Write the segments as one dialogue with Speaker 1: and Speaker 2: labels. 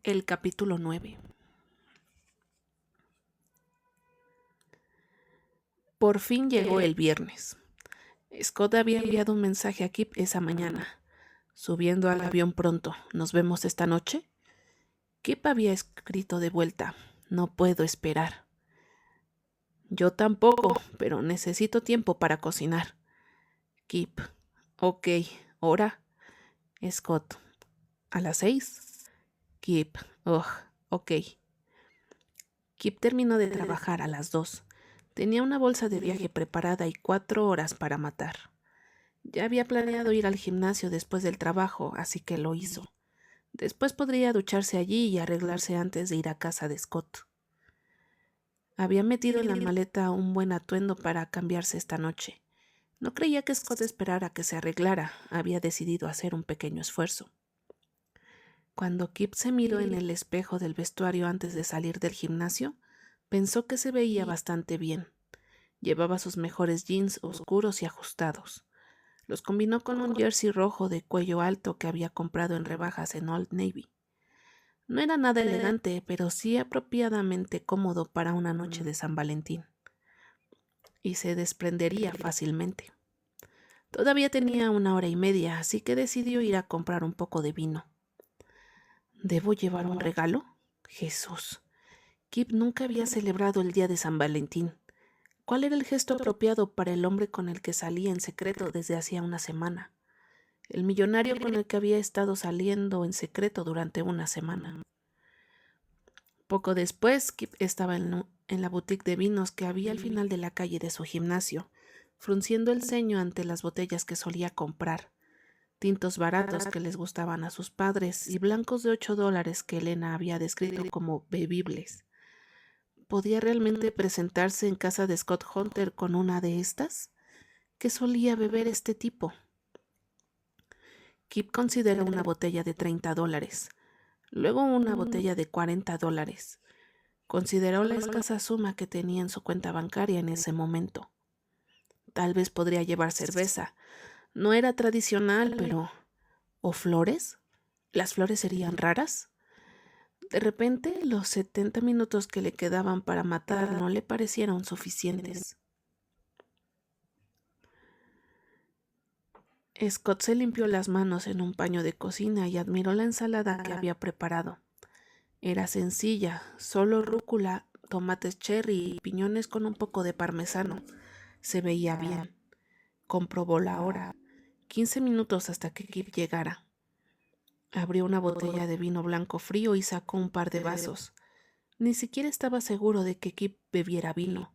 Speaker 1: El capítulo 9. Por fin llegó el viernes. Scott había enviado un mensaje a Kip esa mañana. Subiendo al avión pronto. ¿Nos vemos esta noche? Kip había escrito de vuelta. No puedo esperar. Yo tampoco, pero necesito tiempo para cocinar. Kip. Ok. ¿Hora? Scott. ¿A las 6? Kip. Ok. Kip terminó de trabajar a las 2. Tenía una bolsa de viaje preparada y 4 horas para matar. Ya había planeado ir al gimnasio después del trabajo, así que lo hizo. Después podría ducharse allí y arreglarse antes de ir a casa de Scott. Había metido en la maleta un buen atuendo para cambiarse esta noche. No creía que Scott esperara que se arreglara. Había decidido hacer un pequeño esfuerzo. Cuando Kip se miró en el espejo del vestuario antes de salir del gimnasio, pensó que se veía bastante bien. Llevaba sus mejores jeans oscuros y ajustados. Los combinó con un jersey rojo de cuello alto que había comprado en rebajas en Old Navy. No era nada elegante, pero sí apropiadamente cómodo para una noche de San Valentín. Y se desprendería fácilmente. Todavía tenía 1 hora y media, así que decidió ir a comprar un poco de vino. ¿Debo llevar un regalo? Jesús. Kip nunca había celebrado el día de San Valentín. ¿Cuál era el gesto apropiado para el hombre con el que salía en secreto desde hacía una semana? El millonario con el que había estado saliendo en secreto durante una semana. Poco después, Kip estaba en la boutique de vinos que había al final de la calle de su gimnasio, frunciendo el ceño ante las botellas que solía comprar, tintos baratos que les gustaban a sus padres y blancos de $8 que Elena había descrito como bebibles. ¿Podía realmente presentarse en casa de Scott Hunter con una de estas? ¿Qué solía beber este tipo? Kip consideró una botella de $30, luego una botella de $40. Consideró la escasa suma que tenía en su cuenta bancaria en ese momento. Tal vez podría llevar cerveza. No era tradicional, pero... ¿O flores? ¿Las flores serían raras? De repente, los 70 minutos que le quedaban para matar no le parecieron suficientes. Scott se limpió las manos en un paño de cocina y admiró la ensalada que había preparado. Era sencilla, solo rúcula, tomates cherry y piñones con un poco de parmesano. Se veía bien. Comprobó la hora. 15 minutos hasta que Kip llegara. Abrió una botella de vino blanco frío y sacó un par de vasos. Ni siquiera estaba seguro de que Kip bebiera vino.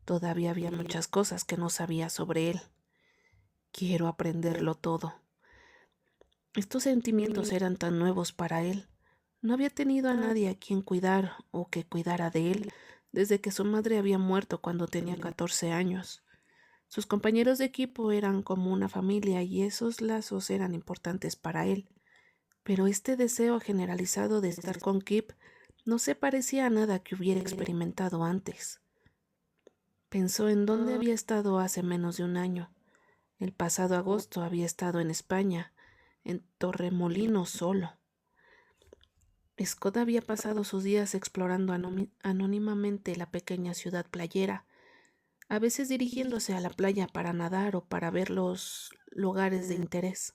Speaker 1: Todavía había muchas cosas que no sabía sobre él. Quiero aprenderlo todo. Estos sentimientos eran tan nuevos para él. No había tenido a nadie a quien cuidar o que cuidara de él desde que su madre había muerto cuando tenía 14 años. Sus compañeros de equipo eran como una familia y esos lazos eran importantes para él. Pero este deseo generalizado de estar con Kip no se parecía a nada que hubiera experimentado antes. Pensó en dónde había estado hace menos de un año. El pasado agosto había estado en España, en Torremolinos solo. Scott había pasado sus días explorando anónimamente la pequeña ciudad playera, a veces dirigiéndose a la playa para nadar o para ver los lugares de interés.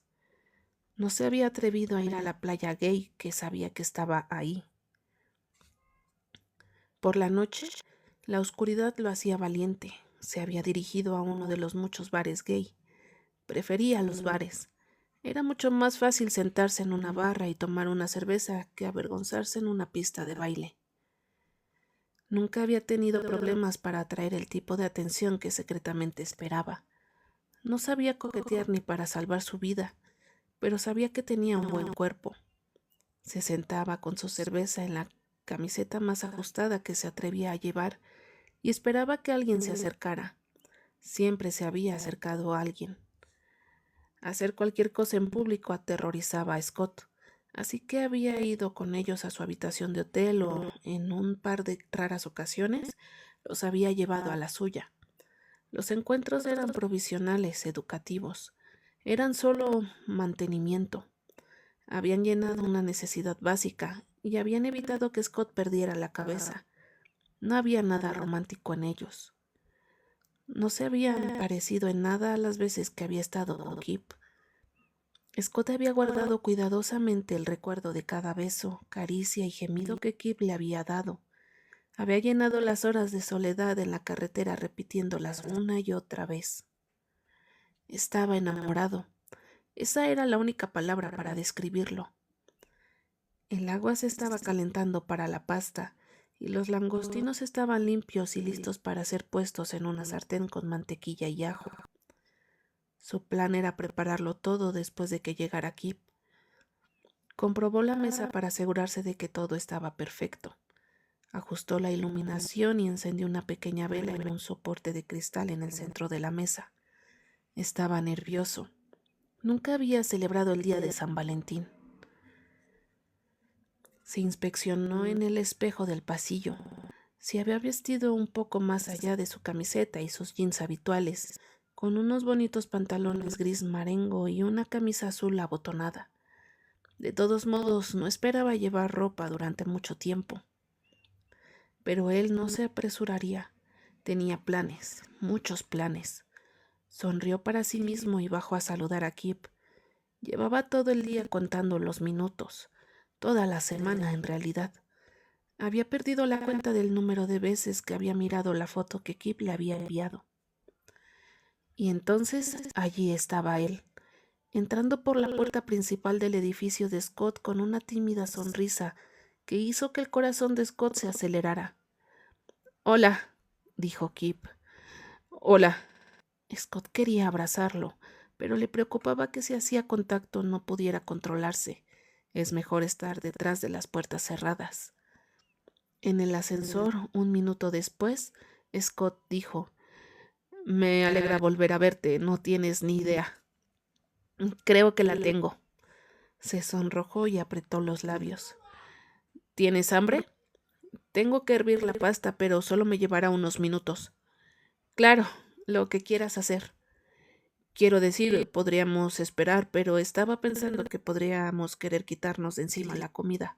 Speaker 1: No se había atrevido a ir a la playa gay que sabía que estaba ahí. Por la noche, la oscuridad lo hacía valiente. Se había dirigido a uno de los muchos bares gay. Prefería los bares. Era mucho más fácil sentarse en una barra y tomar una cerveza que avergonzarse en una pista de baile. Nunca había tenido problemas para atraer el tipo de atención que secretamente esperaba. No sabía coquetear ni para salvar su vida, pero sabía que tenía un buen cuerpo. Se sentaba con su cerveza en la camiseta más ajustada que se atrevía a llevar y esperaba que alguien se acercara. Siempre se había acercado a alguien. Hacer cualquier cosa en público aterrorizaba a Scott, así que había ido con ellos a su habitación de hotel o, en un par de raras ocasiones, los había llevado a la suya. Los encuentros eran provisionales, educativos. Eran solo mantenimiento. Habían llenado una necesidad básica y habían evitado que Scott perdiera la cabeza. No había nada romántico en ellos. No se habían parecido en nada a las veces que había estado con Kip. Scott había guardado cuidadosamente el recuerdo de cada beso, caricia y gemido que Kip le había dado. Había llenado las horas de soledad en la carretera repitiéndolas una y otra vez. Estaba enamorado. Esa era la única palabra para describirlo. El agua se estaba calentando para la pasta y los langostinos estaban limpios y listos para ser puestos en una sartén con mantequilla y ajo. Su plan era prepararlo todo después de que llegara Kip. Comprobó la mesa para asegurarse de que todo estaba perfecto. Ajustó la iluminación y encendió una pequeña vela en un soporte de cristal en el centro de la mesa. Estaba nervioso. Nunca había celebrado el día de San Valentín. Se inspeccionó en el espejo del pasillo. Se había vestido un poco más allá de su camiseta y sus jeans habituales, con unos bonitos pantalones gris marengo y una camisa azul abotonada. De todos modos, no esperaba llevar ropa durante mucho tiempo. Pero él no se apresuraría. Tenía planes, muchos planes. Sonrió para sí mismo y bajó a saludar a Kip. Llevaba todo el día contando los minutos, toda la semana en realidad. Había perdido la cuenta del número de veces que había mirado la foto que Kip le había enviado. Y entonces allí estaba él, entrando por la puerta principal del edificio de Scott con una tímida sonrisa que hizo que el corazón de Scott se acelerara. «Hola», dijo Kip. «Hola». Scott quería abrazarlo, pero le preocupaba que si hacía contacto no pudiera controlarse. Es mejor estar detrás de las puertas cerradas. En el ascensor, un minuto después, Scott dijo: «Me alegra volver a verte, no tienes ni idea». «Creo que la tengo». Se sonrojó y apretó los labios. «¿Tienes hambre? Tengo que hervir la pasta, pero solo me llevará unos minutos». «Claro, lo que quieras hacer». «Quiero decir, podríamos esperar, pero estaba pensando que podríamos querer quitarnos de encima la comida».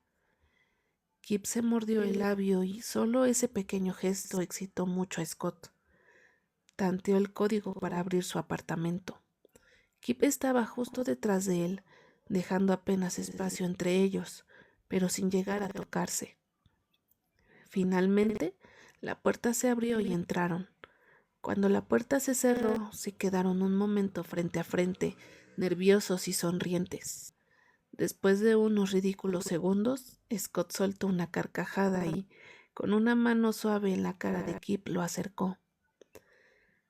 Speaker 1: Kip se mordió el labio y solo ese pequeño gesto excitó mucho a Scott. Tanteó el código para abrir su apartamento. Kip estaba justo detrás de él, dejando apenas espacio entre ellos, pero sin llegar a tocarse. Finalmente, la puerta se abrió y entraron. Cuando la puerta se cerró, se quedaron un momento frente a frente, nerviosos y sonrientes. Después de unos ridículos segundos, Scott soltó una carcajada y, con una mano suave en la cara de Kip, lo acercó.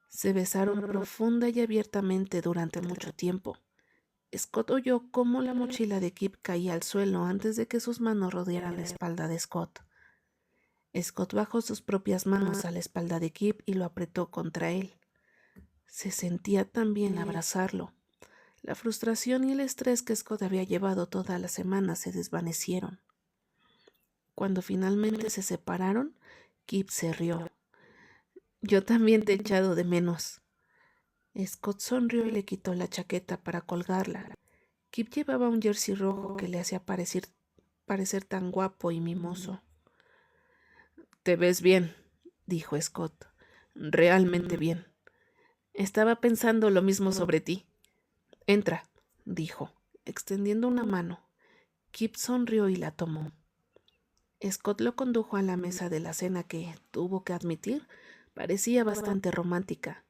Speaker 1: Se besaron profunda y abiertamente durante mucho tiempo. Scott oyó cómo la mochila de Kip caía al suelo antes de que sus manos rodearan la espalda de Scott. Scott bajó sus propias manos a la espalda de Kip y lo apretó contra él. Se sentía tan bien abrazarlo. La frustración y el estrés que Scott había llevado toda la semana se desvanecieron. Cuando finalmente se separaron, Kip se rió. «Yo también te he echado de menos». Scott sonrió y le quitó la chaqueta para colgarla. Kip llevaba un jersey rojo que le hacía parecer tan guapo y mimoso. «Te ves bien», dijo Scott. «Realmente bien. Estaba pensando lo mismo sobre ti». «Entra», dijo, extendiendo una mano. Kip sonrió y la tomó. Scott lo condujo a la mesa de la cena que, tuvo que admitir, parecía bastante romántica.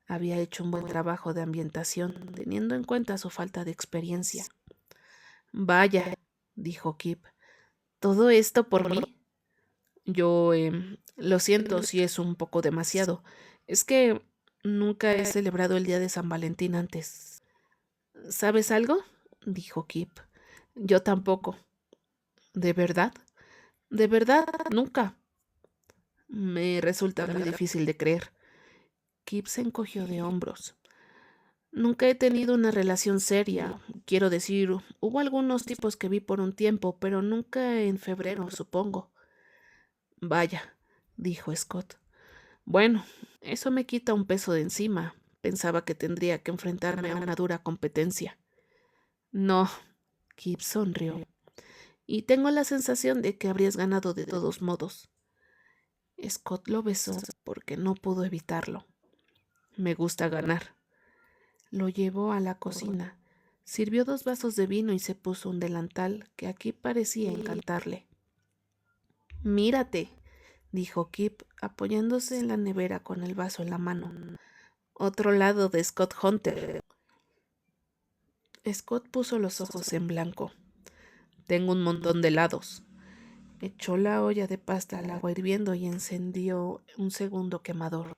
Speaker 1: Había hecho un buen trabajo de ambientación, teniendo en cuenta su falta de experiencia. «Vaya», dijo Kip, «¿todo esto por mí?» «Yo, lo siento si es un poco demasiado. Es que nunca he celebrado el día de San Valentín antes». «¿Sabes algo?», dijo Kip. «Yo tampoco». «¿De verdad?». «De verdad, nunca». «Me resulta muy difícil de creer». Kip se encogió de hombros. «Nunca he tenido una relación seria. Quiero decir, hubo algunos tipos que vi por un tiempo, pero nunca en febrero, supongo». «Vaya», dijo Scott. «Bueno, eso me quita un peso de encima. Pensaba que tendría que enfrentarme a una dura competencia». «No», Kip sonrió. y tengo la sensación de que habrías ganado de todos modos. Scott lo besó porque no pudo evitarlo. Me gusta ganar. Lo llevó a la cocina, sirvió 2 vasos de vino y se puso un delantal que aquí parecía encantarle. Mírate, dijo Kip, apoyándose en la nevera con el vaso en la mano. Otro lado de Scott Hunter. Scott puso los ojos en blanco. Tengo un montón de helados. Echó la olla de pasta al agua hirviendo y encendió un segundo quemador.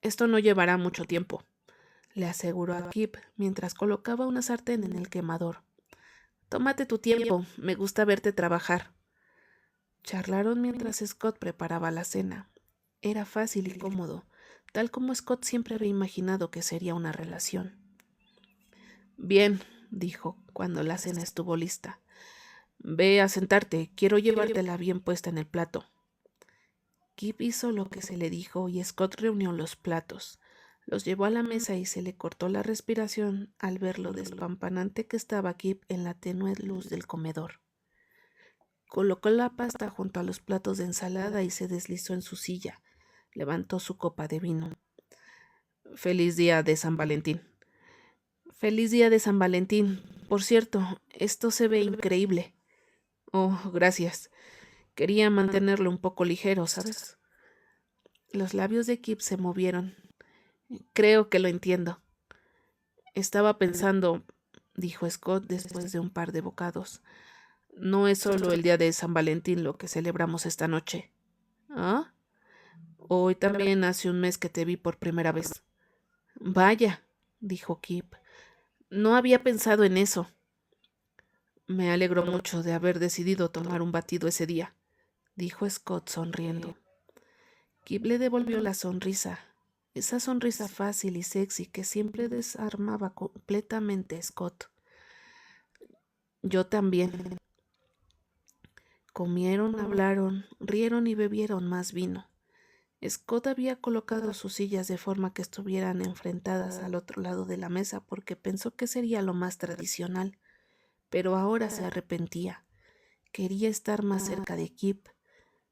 Speaker 1: Esto no llevará mucho tiempo, le aseguró a Kip mientras colocaba una sartén en el quemador. Tómate tu tiempo, me gusta verte trabajar. Charlaron mientras Scott preparaba la cena. Era fácil y cómodo, tal como Scott siempre había imaginado que sería una relación. Bien, dijo cuando la cena estuvo lista. Ve a sentarte, quiero llevártela bien puesta en el plato. Kip hizo lo que se le dijo y Scott reunió los platos. Los llevó a la mesa y se le cortó la respiración al ver lo despampanante que estaba Kip en la tenue luz del comedor. Colocó la pasta junto a los platos de ensalada y se deslizó en su silla. Levantó su copa de vino. Feliz día de San Valentín. Feliz día de San Valentín. Por cierto, esto se ve increíble. Oh, gracias. Quería mantenerlo un poco ligero, ¿sabes? Los labios de Kip se movieron. Creo que lo entiendo. Estaba pensando, dijo Scott después de un par de bocados. No es solo el día de San Valentín lo que celebramos esta noche. ¿Ah? Hoy también hace un mes que te vi por primera vez. Vaya, dijo Kip. No había pensado en eso. Me alegro mucho de haber decidido tomar un batido ese día, dijo Scott sonriendo. Kip le devolvió la sonrisa, esa sonrisa fácil y sexy que siempre desarmaba completamente a Scott. Yo también. Comieron, hablaron, rieron y bebieron más vino. Scott había colocado sus sillas de forma que estuvieran enfrentadas al otro lado de la mesa porque pensó que sería lo más tradicional, pero ahora se arrepentía. Quería estar más cerca de Kip.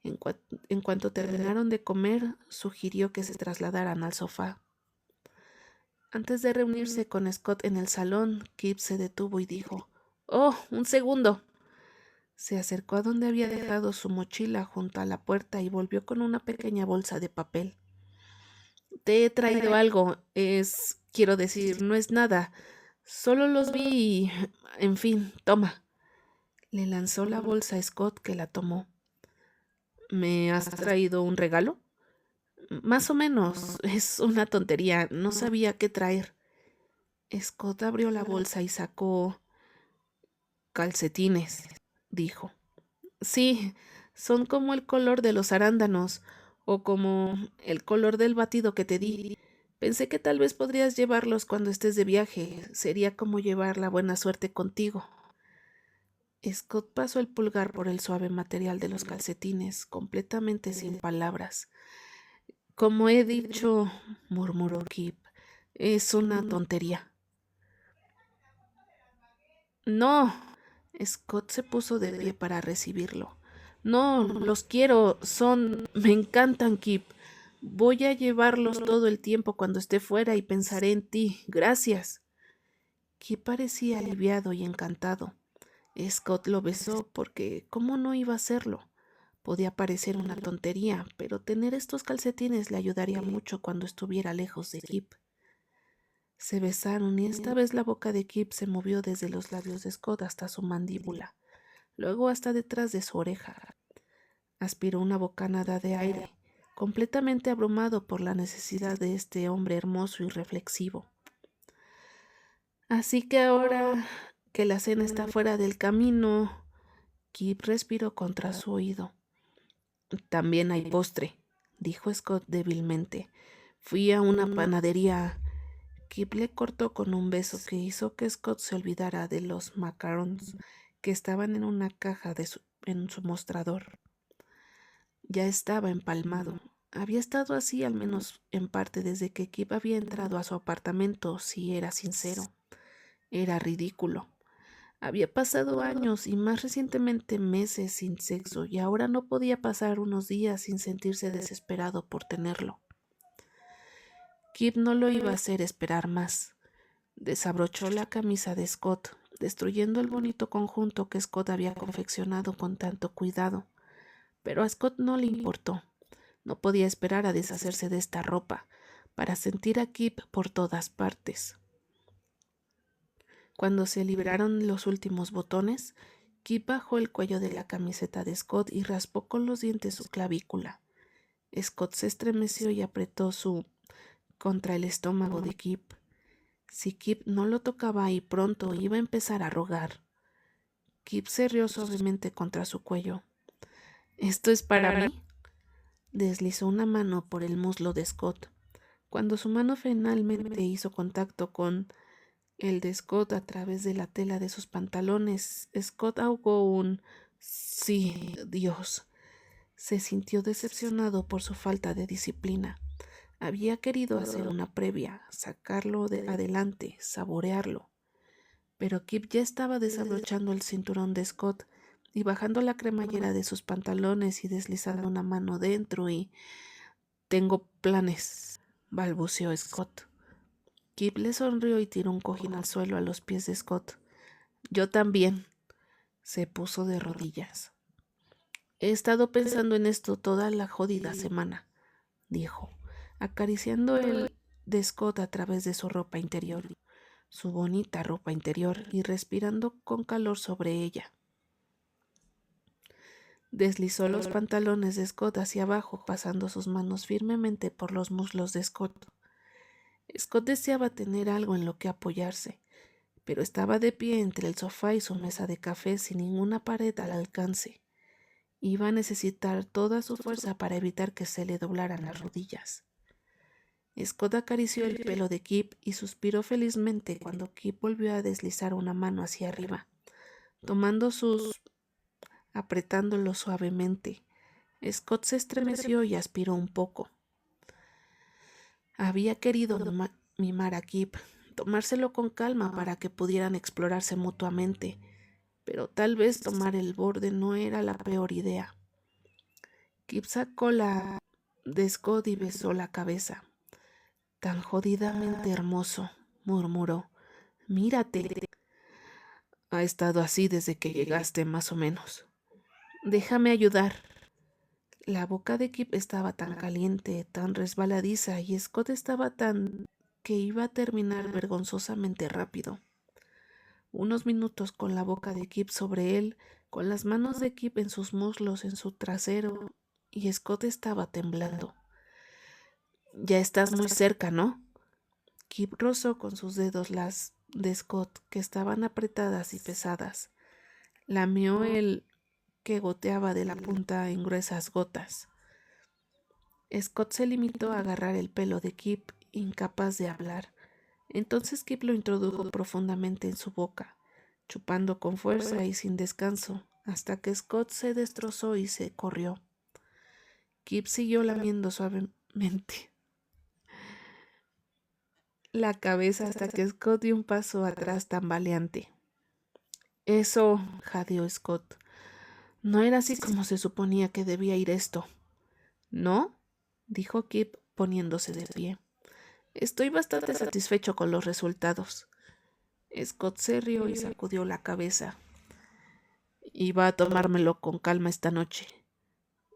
Speaker 1: En cuanto terminaron de comer, sugirió que se trasladaran al sofá. Antes de reunirse con Scott en el salón, Kip se detuvo y dijo, «Oh, un segundo». Se acercó a donde había dejado su mochila junto a la puerta y volvió con una pequeña bolsa de papel. «Te he traído algo. Quiero decir, no es nada. Solo los vi y... En fin, toma». Le lanzó la bolsa a Scott, que la tomó. «¿Me has traído un regalo?» «Más o menos. Es una tontería. No sabía qué traer». Scott abrió la bolsa y sacó... «Calcetines», dijo. «Sí, son como el color de los arándanos o como el color del batido que te di. Pensé que tal vez podrías llevarlos cuando estés de viaje. Sería como llevar la buena suerte contigo». Scott pasó el pulgar por el suave material de los calcetines, completamente sin palabras. «Como he dicho», murmuró Kip, «es una tontería». «No». Scott se puso de pie para recibirlo. «No, los quiero. Me encantan, Kip. Voy a llevarlos todo el tiempo cuando esté fuera y pensaré en ti. Gracias». Kip parecía aliviado y encantado. Scott lo besó porque ¿cómo no iba a hacerlo? Podía parecer una tontería, pero tener estos calcetines le ayudaría mucho cuando estuviera lejos de Kip. Se besaron y esta vez la boca de Kip se movió desde los labios de Scott hasta su mandíbula, luego hasta detrás de su oreja. Aspiró una bocanada de aire, completamente abrumado por la necesidad de este hombre hermoso y reflexivo. «Así que ahora que la cena está fuera del camino», Kip respiró contra su oído. «También hay postre», dijo Scott débilmente. «Fui a una panadería». Kip le cortó con un beso que hizo que Scott se olvidara de los macarons que estaban en una caja en su mostrador. Ya estaba empalmado. Había estado así al menos en parte desde que Kip había entrado a su apartamento, si era sincero. Era ridículo. Había pasado años y más recientemente meses sin sexo y ahora no podía pasar unos días sin sentirse desesperado por tenerlo. Kip no lo iba a hacer esperar más. Desabrochó la camisa de Scott, destruyendo el bonito conjunto que Scott había confeccionado con tanto cuidado. Pero a Scott no le importó. No podía esperar a deshacerse de esta ropa, para sentir a Kip por todas partes. Cuando se libraron los últimos botones, Kip bajó el cuello de la camiseta de Scott y raspó con los dientes su clavícula. Scott se estremeció y apretó contra el estómago de Kip. Si Kip no lo tocaba ahí pronto, iba a empezar a rogar. Kip se rió suavemente contra su cuello. ¿Esto es para mí? Deslizó una mano por el muslo de Scott. Cuando su mano finalmente hizo contacto con el de Scott a través de la tela de sus pantalones, Scott ahogó un «Sí, Dios». Se sintió decepcionado por su falta de disciplina. Había querido hacer una previa, sacarlo adelante, saborearlo. Pero Kip ya estaba desabrochando el cinturón de Scott y bajando la cremallera de sus pantalones y deslizando una mano dentro y... «Tengo planes», balbuceó Scott. Kip le sonrió y tiró un cojín al suelo a los pies de Scott. «Yo también». Se puso de rodillas. «He estado pensando en esto toda la jodida semana», dijo, acariciando el de Scott a través de su ropa interior, su bonita ropa interior, y respirando con calor sobre ella. Deslizó los pantalones de Scott hacia abajo, pasando sus manos firmemente por los muslos de Scott. Scott deseaba tener algo en lo que apoyarse, pero estaba de pie entre el sofá y su mesa de café sin ninguna pared al alcance. Iba a necesitar toda su fuerza para evitar que se le doblaran las rodillas. Scott acarició el pelo de Kip y suspiró felizmente cuando Kip volvió a deslizar una mano hacia arriba, apretándolo suavemente. Scott se estremeció y aspiró un poco. Había querido mimar a Kip, tomárselo con calma para que pudieran explorarse mutuamente, pero tal vez tomar el borde no era la peor idea. Kip sacó la de Scott y besó la cabeza. «Tan jodidamente hermoso», murmuró. «Mírate». «Ha estado así desde que llegaste, más o menos». «Déjame ayudar». La boca de Kip estaba tan caliente, tan resbaladiza, y Scott estaba tan que iba a terminar vergonzosamente rápido. Unos minutos con la boca de Kip sobre él, con las manos de Kip en sus muslos, en su trasero, y Scott estaba temblando. «Ya estás muy cerca, ¿no?» Kip rozó con sus dedos las de Scott, que estaban apretadas y pesadas. Lamió el que goteaba de la punta en gruesas gotas. Scott se limitó a agarrar el pelo de Kip, incapaz de hablar. Entonces Kip lo introdujo profundamente en su boca, chupando con fuerza y sin descanso, hasta que Scott se destrozó y se corrió. Kip siguió lamiendo suavemente la cabeza hasta que Scott dio un paso atrás tambaleante. «Eso», jadeó Scott. «No era así como se suponía que debía ir esto». «¿No?», dijo Kip poniéndose de pie. «Estoy bastante satisfecho con los resultados». Scott se rió y sacudió la cabeza. «Iba a tomármelo con calma esta noche».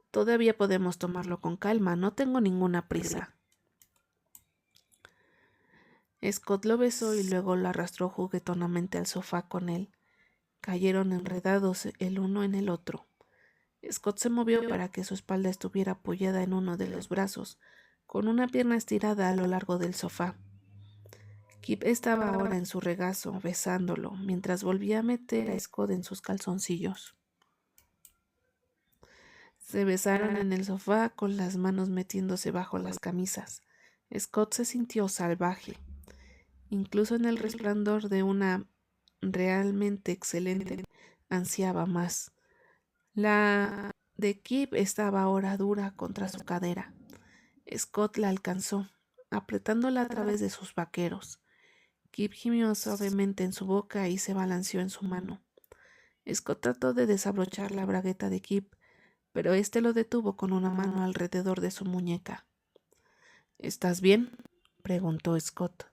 Speaker 1: «Todavía podemos tomarlo con calma, no tengo ninguna prisa». Scott lo besó y luego lo arrastró juguetonamente al sofá con él. Cayeron enredados el uno en el otro. Scott se movió para que su espalda estuviera apoyada en uno de los brazos, con una pierna estirada a lo largo del sofá. Kip estaba ahora en su regazo, besándolo, mientras volvía a meter a Scott en sus calzoncillos. Se besaron en el sofá con las manos metiéndose bajo las camisas. Scott se sintió salvaje. Incluso en el resplandor de una realmente excelente, ansiaba más. La de Kip estaba ahora dura contra su cadera. Scott la alcanzó, apretándola a través de sus vaqueros. Kip gimió suavemente en su boca y se balanceó en su mano. Scott trató de desabrochar la bragueta de Kip, pero éste lo detuvo con una mano alrededor de su muñeca. ¿Estás bien?, preguntó Scott.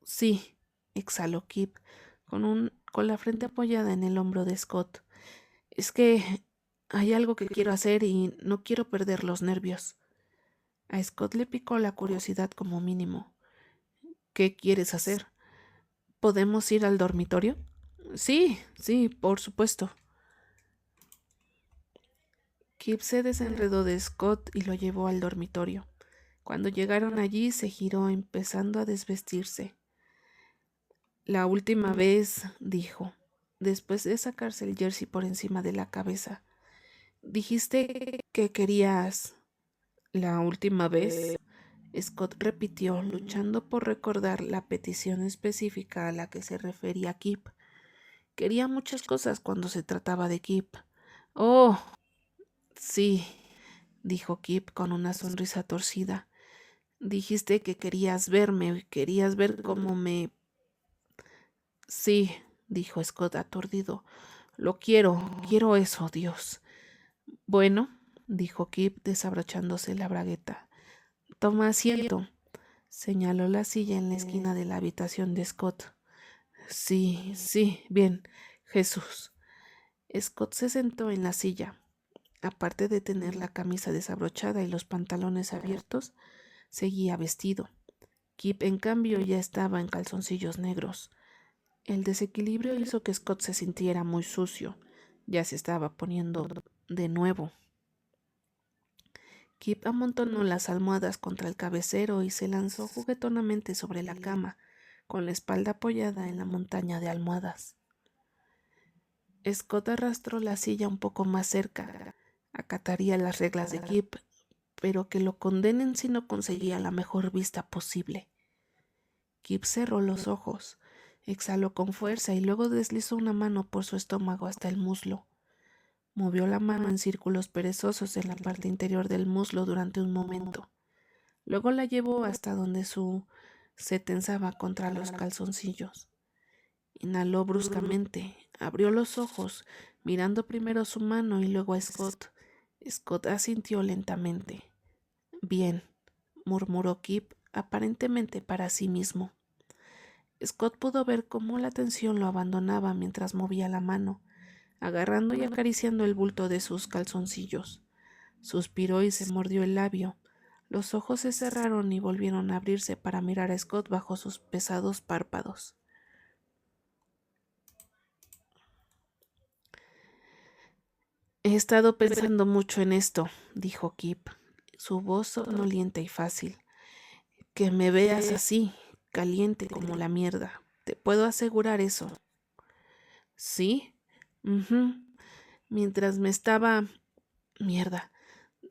Speaker 1: Sí, exhaló Kip, con la frente apoyada en el hombro de Scott. Es que hay algo que quiero hacer y no quiero perder los nervios. A Scott le picó la curiosidad como mínimo. ¿Qué quieres hacer? ¿Podemos ir al dormitorio? Sí, sí, por supuesto. Kip se desenredó de Scott y lo llevó al dormitorio. Cuando llegaron allí se giró empezando a desvestirse. La última vez, dijo, después de sacarse el jersey por encima de la cabeza, dijiste que querías... La última vez, Scott repitió, luchando por recordar la petición específica a la que se refería Kip. Quería muchas cosas cuando se trataba de Kip. Oh, sí, dijo Kip con una sonrisa torcida. Dijiste que querías verme, querías ver cómo me... Sí, dijo Scott aturdido. Lo quiero eso, Dios. Bueno, dijo Kip desabrochándose la bragueta. Toma asiento, señaló la silla en la esquina de la habitación de Scott. Sí, sí, bien, Jesús. Scott se sentó en la silla. Aparte de tener la camisa desabrochada y los pantalones abiertos, seguía vestido. Kip, en cambio, ya estaba en calzoncillos negros. El desequilibrio hizo que Scott se sintiera muy sucio. Ya se estaba poniendo de nuevo. Kip amontonó las almohadas contra el cabecero y se lanzó juguetonamente sobre la cama, con la espalda apoyada en la montaña de almohadas. Scott arrastró la silla un poco más cerca. Acataría las reglas de Kip, pero que lo condenen si no conseguía la mejor vista posible. Kip cerró los ojos, exhaló con fuerza y luego deslizó una mano por su estómago hasta el muslo. Movió la mano en círculos perezosos en la parte interior del muslo durante un momento. Luego la llevó hasta donde se tensaba contra los calzoncillos. Inhaló bruscamente, abrió los ojos, mirando primero su mano y luego a Scott. Scott asintió lentamente. Bien, murmuró Kip, aparentemente para sí mismo. Scott pudo ver cómo la tensión lo abandonaba mientras movía la mano, agarrando y acariciando el bulto de sus calzoncillos. Suspiró y se mordió el labio. Los ojos se cerraron y volvieron a abrirse para mirar a Scott bajo sus pesados párpados. He estado pensando mucho en esto, dijo Kip, su voz somnolienta y fácil. Que me veas así, caliente como la mierda. Te puedo asegurar eso. ¿Sí? Mientras me estaba... Mierda.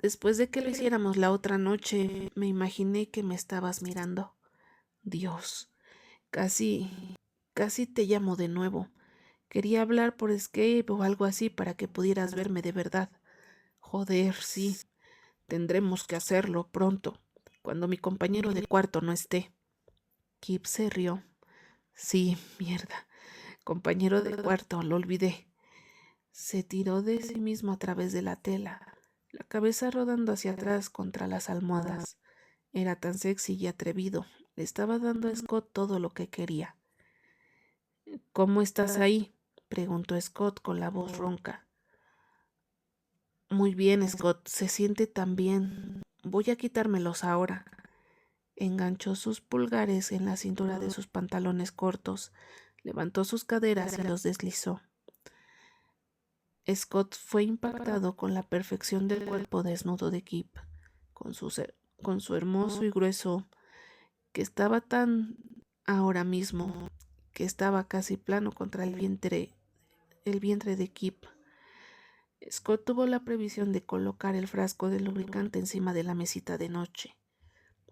Speaker 1: Después de que lo hiciéramos la otra noche, me imaginé que me estabas mirando. Dios, casi te llamo de nuevo. Quería hablar por Skype o algo así para que pudieras verme de verdad. Joder, sí. Tendremos que hacerlo pronto, cuando mi compañero de cuarto no esté. Kip se rió. Sí, mierda. Compañero de cuarto, lo olvidé. Se tiró de sí mismo a través de la tela, la cabeza rodando hacia atrás contra las almohadas. Era tan sexy y atrevido. Le estaba dando a Scott todo lo que quería. ¿Cómo estás ahí?, preguntó Scott con la voz ronca. Muy bien, Scott, se siente tan bien. Voy a quitármelos ahora. Enganchó sus pulgares en la cintura de sus pantalones cortos, levantó sus caderas y los deslizó. Scott fue impactado con la perfección del cuerpo desnudo de Kip, con su hermoso y grueso, que estaba tan ahora mismo, que estaba casi plano contra el vientre de Kip. Scott tuvo la previsión de colocar el frasco de lubricante encima de la mesita de noche.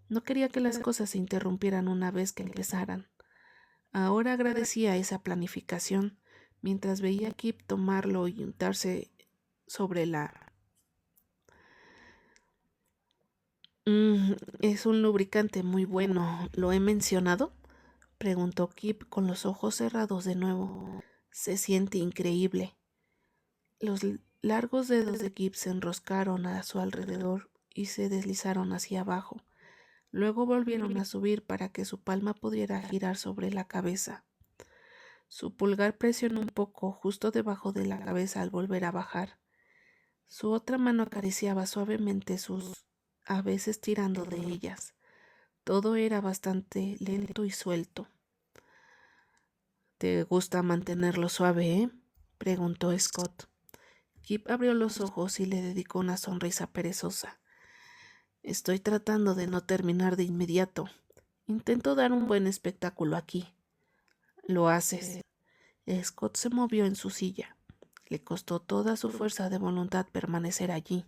Speaker 1: No quería que las cosas se interrumpieran una vez que empezaran. Ahora agradecía esa planificación mientras veía a Kip tomarlo y untarse sobre la... Es un lubricante muy bueno. ¿Lo he mencionado?, preguntó Kip con los ojos cerrados de nuevo. Se siente increíble. Los largos dedos de Kip se enroscaron a su alrededor y se deslizaron hacia abajo. Luego volvieron a subir para que su palma pudiera girar sobre la cabeza. Su pulgar presionó un poco justo debajo de la cabeza al volver a bajar. Su otra mano acariciaba suavemente sus, a veces tirando de ellas. Todo era bastante lento y suelto. ¿Te gusta mantenerlo suave, preguntó Scott. Kip abrió los ojos y le dedicó una sonrisa perezosa. Estoy tratando de no terminar de inmediato. Intento dar un buen espectáculo aquí. Lo haces. Scott se movió en su silla. Le costó toda su fuerza de voluntad permanecer allí.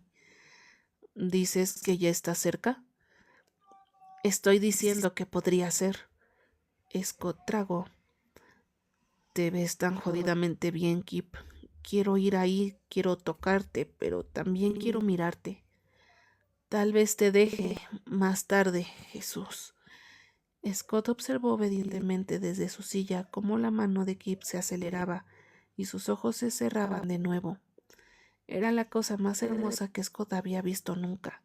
Speaker 1: ¿Dices que ya está cerca? Estoy diciendo que podría ser. Scott tragó. Te ves tan jodidamente bien, Kip. Quiero ir ahí, quiero tocarte, pero también quiero mirarte. Tal vez te deje más tarde, Jesús. Scott observó obedientemente desde su silla cómo la mano de Kip se aceleraba y sus ojos se cerraban de nuevo. Era la cosa más hermosa que Scott había visto nunca,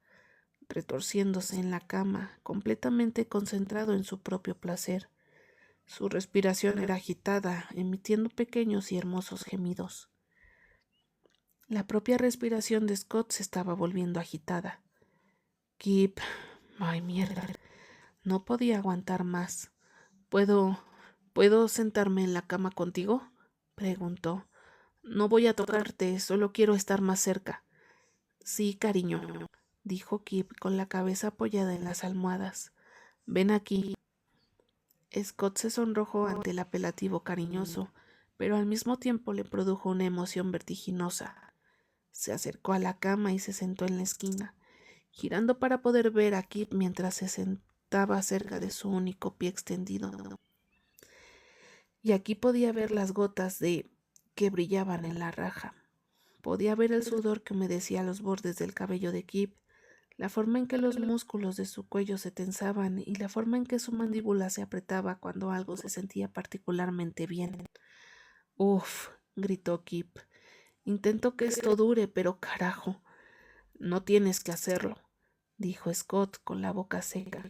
Speaker 1: retorciéndose en la cama, completamente concentrado en su propio placer. Su respiración era agitada, emitiendo pequeños y hermosos gemidos. La propia respiración de Scott se estaba volviendo agitada. Kip, ay mierda, no podía aguantar más. ¿Puedo sentarme en la cama contigo? Preguntó. No voy a tocarte, solo quiero estar más cerca. Sí, cariño, dijo Kip con la cabeza apoyada en las almohadas. Ven aquí. Scott se sonrojó ante el apelativo cariñoso, pero al mismo tiempo le produjo una emoción vertiginosa. Se acercó a la cama y se sentó en la esquina, girando para poder ver a Kip mientras se sentaba cerca de su único pie extendido. Y aquí podía ver las gotas que brillaban en la raja. Podía ver el sudor que humedecía los bordes del cabello de Kip, la forma en que los músculos de su cuello se tensaban y la forma en que su mandíbula se apretaba cuando algo se sentía particularmente bien. «Uf», gritó Kip. «Intento que esto dure, pero carajo». «No tienes que hacerlo», dijo Scott con la boca seca.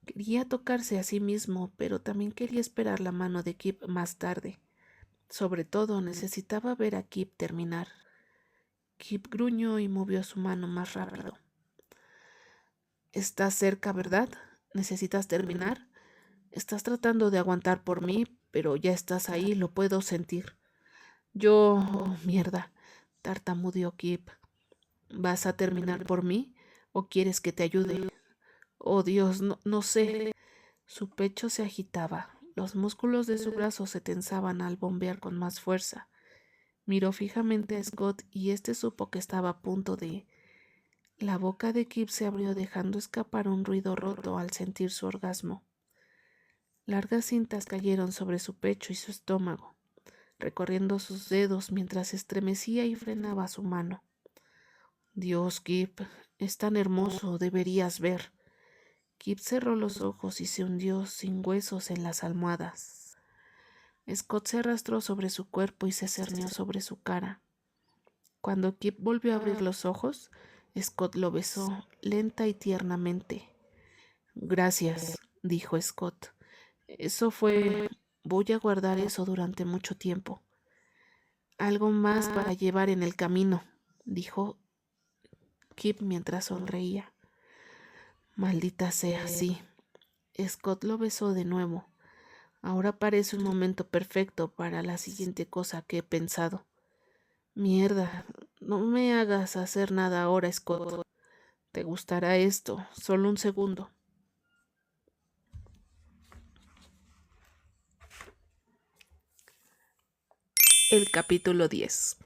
Speaker 1: Quería tocarse a sí mismo, pero también quería esperar la mano de Kip más tarde. Sobre todo necesitaba ver a Kip terminar. Kip gruñó y movió su mano más rápido. «Estás cerca, ¿verdad? ¿Necesitas terminar? Estás tratando de aguantar por mí, pero ya estás ahí, lo puedo sentir». «Oh, mierda», tartamudeó Kip. «¿Vas a terminar por mí o quieres que te ayude?» «Oh, Dios, no sé». Su pecho se agitaba. Los músculos de su brazo se tensaban al bombear con más fuerza. Miró fijamente a Scott y éste supo que estaba a punto de... La boca de Kip se abrió dejando escapar un ruido roto al sentir su orgasmo. Largas cintas cayeron sobre su pecho y su estómago, recorriendo sus dedos mientras estremecía y frenaba su mano. «Dios, Kip, es tan hermoso, deberías ver». Kip cerró los ojos y se hundió sin huesos en las almohadas. Scott se arrastró sobre su cuerpo y se cernió sobre su cara. Cuando Kip volvió a abrir los ojos, Scott lo besó lenta y tiernamente. «Gracias», dijo Scott. «Eso fue... Voy a guardar eso durante mucho tiempo». «Algo más para llevar en el camino», dijo Kip mientras sonreía. «Maldita sea, sí». Scott lo besó de nuevo. «Ahora parece un momento perfecto para la siguiente cosa que he pensado». «Mierda, no me hagas hacer nada ahora, Scott. Te gustará esto, solo un segundo». El capítulo 10.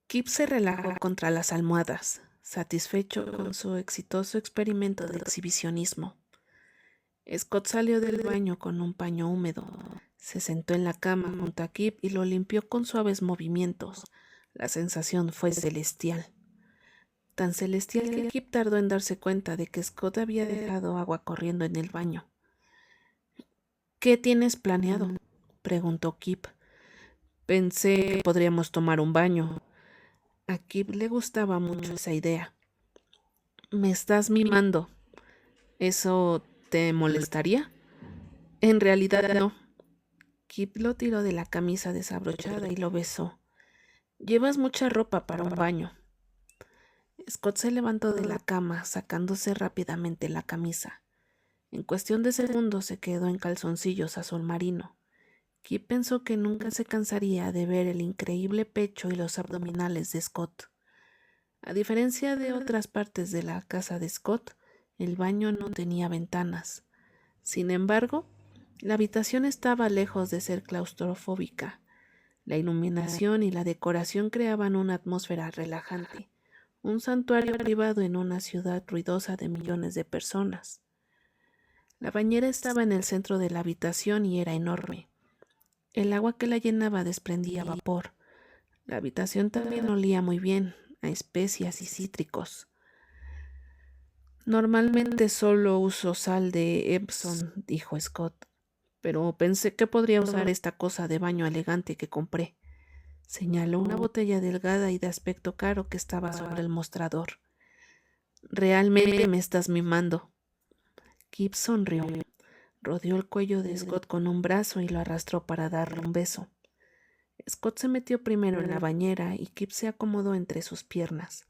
Speaker 1: Kip se relajó contra las almohadas, satisfecho con su exitoso experimento de exhibicionismo. Scott salió del baño con un paño húmedo. Se sentó en la cama junto a Kip y lo limpió con suaves movimientos. La sensación fue celestial. tan celestial que Kip tardó en darse cuenta de que Scott había dejado agua corriendo en el baño. ¿Qué tienes planeado?, preguntó Kip. Pensé que podríamos tomar un baño. A Kip le gustaba mucho esa idea. Me estás mimando. ¿Eso te molestaría? En realidad no. Kip lo tiró de la camisa desabrochada y lo besó. Llevas mucha ropa para un baño. Scott se levantó de la cama, sacándose rápidamente la camisa. En cuestión de segundos se quedó en calzoncillos azul marino. Kip pensó que nunca se cansaría de ver el increíble pecho y los abdominales de Scott. A diferencia de otras partes de la casa de Scott, el baño no tenía ventanas. Sin embargo, la habitación estaba lejos de ser claustrofóbica. La iluminación y la decoración creaban una atmósfera relajante, un santuario privado en una ciudad ruidosa de millones de personas. La bañera estaba en el centro de la habitación y era enorme. El agua que la llenaba desprendía vapor. La habitación también olía muy bien, a especias y cítricos. Normalmente solo uso sal de Epsom, dijo Scott, pero pensé que podría usar esta cosa de baño elegante que compré. Señaló una botella delgada y de aspecto caro que estaba sobre el mostrador. Realmente me estás mimando. Kip sonrió. Rodeó el cuello de Scott con un brazo y lo arrastró para darle un beso. Scott se metió primero en la bañera y Kip se acomodó entre sus piernas.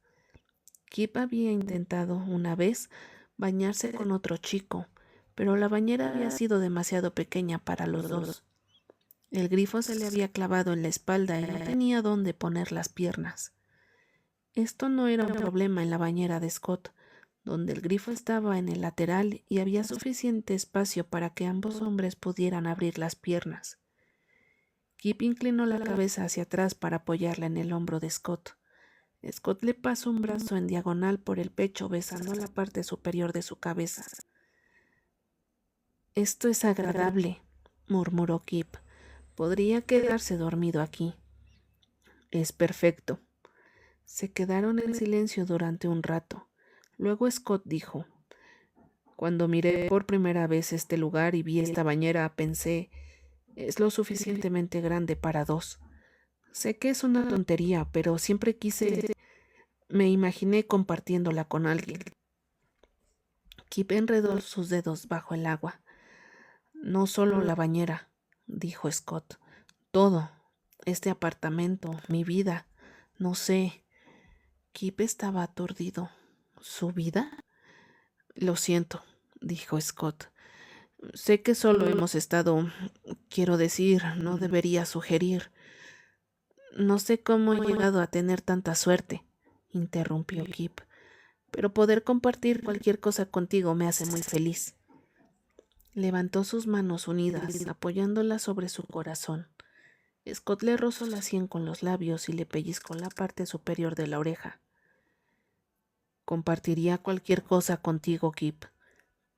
Speaker 1: Kip había intentado una vez bañarse con otro chico, pero la bañera había sido demasiado pequeña para los dos. El grifo se le había clavado en la espalda y no tenía dónde poner las piernas. Esto no era un problema en la bañera de Scott, donde el grifo estaba en el lateral y había suficiente espacio para que ambos hombres pudieran abrir las piernas. Kip inclinó la cabeza hacia atrás para apoyarla en el hombro de Scott. Scott le pasó un brazo en diagonal por el pecho, besando la parte superior de su cabeza. Esto es agradable, murmuró Kip. Podría quedarse dormido aquí. Es perfecto. Se quedaron en silencio durante un rato. Luego Scott dijo: Cuando miré por primera vez este lugar y vi esta bañera, pensé, es lo suficientemente grande para dos. Sé que es una tontería, pero siempre me imaginé compartiéndola con alguien. Kip enredó sus dedos bajo el agua. No solo la bañera, dijo Scott. Todo. Este apartamento, mi vida. No sé. Kip estaba aturdido. ¿Su vida? Lo siento, dijo Scott. Sé que solo hemos estado... Quiero decir, no debería sugerir. No sé cómo he llegado a tener tanta suerte, interrumpió Kip, pero poder compartir cualquier cosa contigo me hace muy feliz. Levantó sus manos unidas, apoyándolas sobre su corazón. Scott le rozó la sien con los labios y le pellizcó la parte superior de la oreja. Compartiría cualquier cosa contigo, Kip.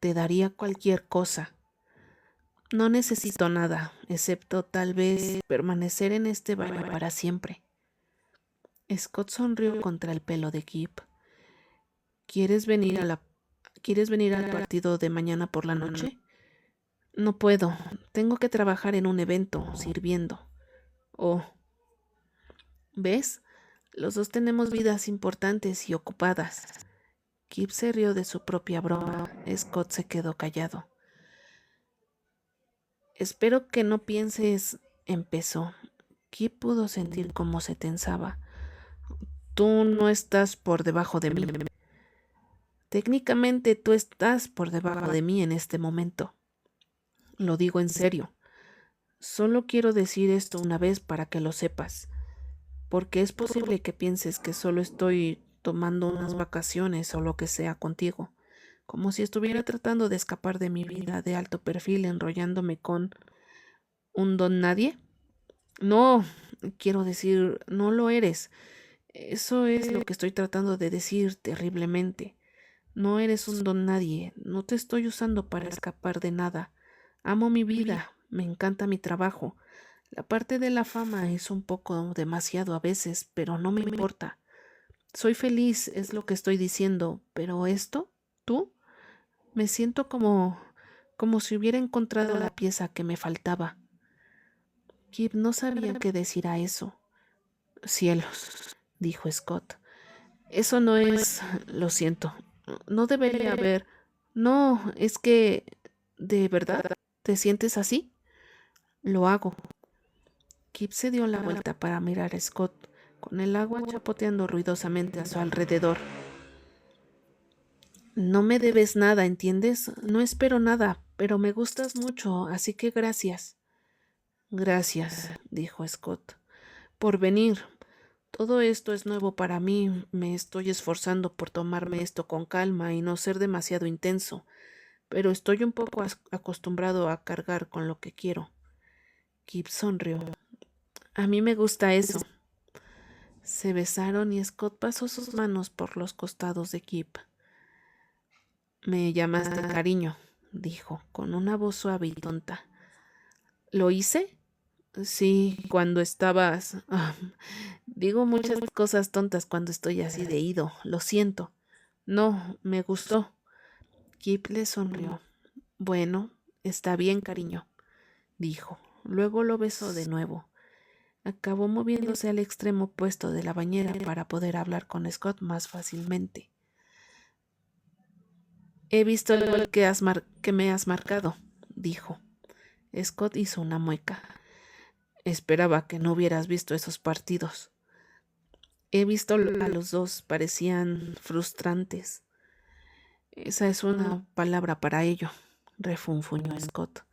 Speaker 1: Te daría cualquier cosa. No necesito nada, excepto tal vez permanecer en este baño para siempre. Scott sonrió contra el pelo de Kip. ¿Quieres venir al partido de mañana por la noche? No puedo. Tengo que trabajar en un evento, sirviendo. Oh. ¿Ves? Los dos tenemos vidas importantes y ocupadas. Kip se rió de su propia broma. Scott se quedó callado. Espero que no pienses, empezó. Kip pudo sentir cómo se tensaba. Tú no estás por debajo de mí. Técnicamente tú estás por debajo de mí en este momento. Lo digo en serio. Solo quiero decir esto una vez para que lo sepas, porque es posible que pienses que solo estoy tomando unas vacaciones o lo que sea contigo, como si estuviera tratando de escapar de mi vida de alto perfil enrollándome con un don nadie. No, quiero decir, no lo eres. Eso es lo que estoy tratando de decir terriblemente. No eres un don nadie, no te estoy usando para escapar de nada. Amo mi vida, me encanta mi trabajo. La parte de la fama es un poco demasiado a veces, pero no me importa. Soy feliz, es lo que estoy diciendo, pero esto, tú, me siento como si hubiera encontrado la pieza que me faltaba. Kip no sabía qué decir a eso. Cielos, dijo Scott. Eso no es... Lo siento. No debería haber... No, es que... ¿De verdad? ¿Te sientes así? Lo hago. Kip se dio la vuelta para mirar a Scott, con el agua chapoteando ruidosamente a su alrededor. No me debes nada, ¿entiendes? No espero nada, pero me gustas mucho, así que gracias. Gracias, dijo Scott, por venir. Todo esto es nuevo para mí. Me estoy esforzando por tomarme esto con calma y no ser demasiado intenso, pero estoy un poco acostumbrado a cargar con lo que quiero. Kip sonrió. A mí me gusta eso. Se besaron y Scott pasó sus manos por los costados de Kip. Me llamaste cariño, dijo, con una voz suave y tonta. ¿Lo hice? Sí, cuando estabas... digo muchas cosas tontas cuando estoy así de ido. Lo siento. No, me gustó. Kip le sonrió. Bueno, está bien, cariño, dijo. Luego lo besó de nuevo. Acabó moviéndose al extremo opuesto de la bañera para poder hablar con Scott más fácilmente. He visto el gol que me has marcado, dijo. Scott hizo una mueca. Esperaba que no hubieras visto esos partidos. He visto a los dos, parecían frustrantes. Esa es una palabra para ello, refunfuñó Scott.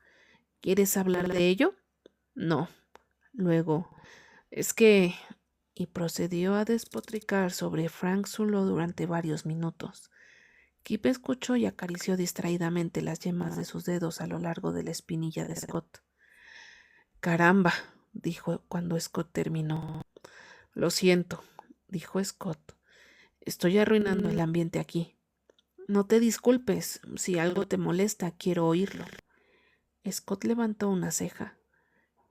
Speaker 1: ¿Quieres hablar de ello? No. Luego, es que... Y procedió a despotricar sobre Frank Zulo durante varios minutos. Kip escuchó y acarició distraídamente las yemas de sus dedos a lo largo de la espinilla de Scott. Caramba, dijo cuando Scott terminó. Lo siento, dijo Scott. Estoy arruinando el ambiente aquí. No te disculpes. Si algo te molesta, quiero oírlo. Scott levantó una ceja.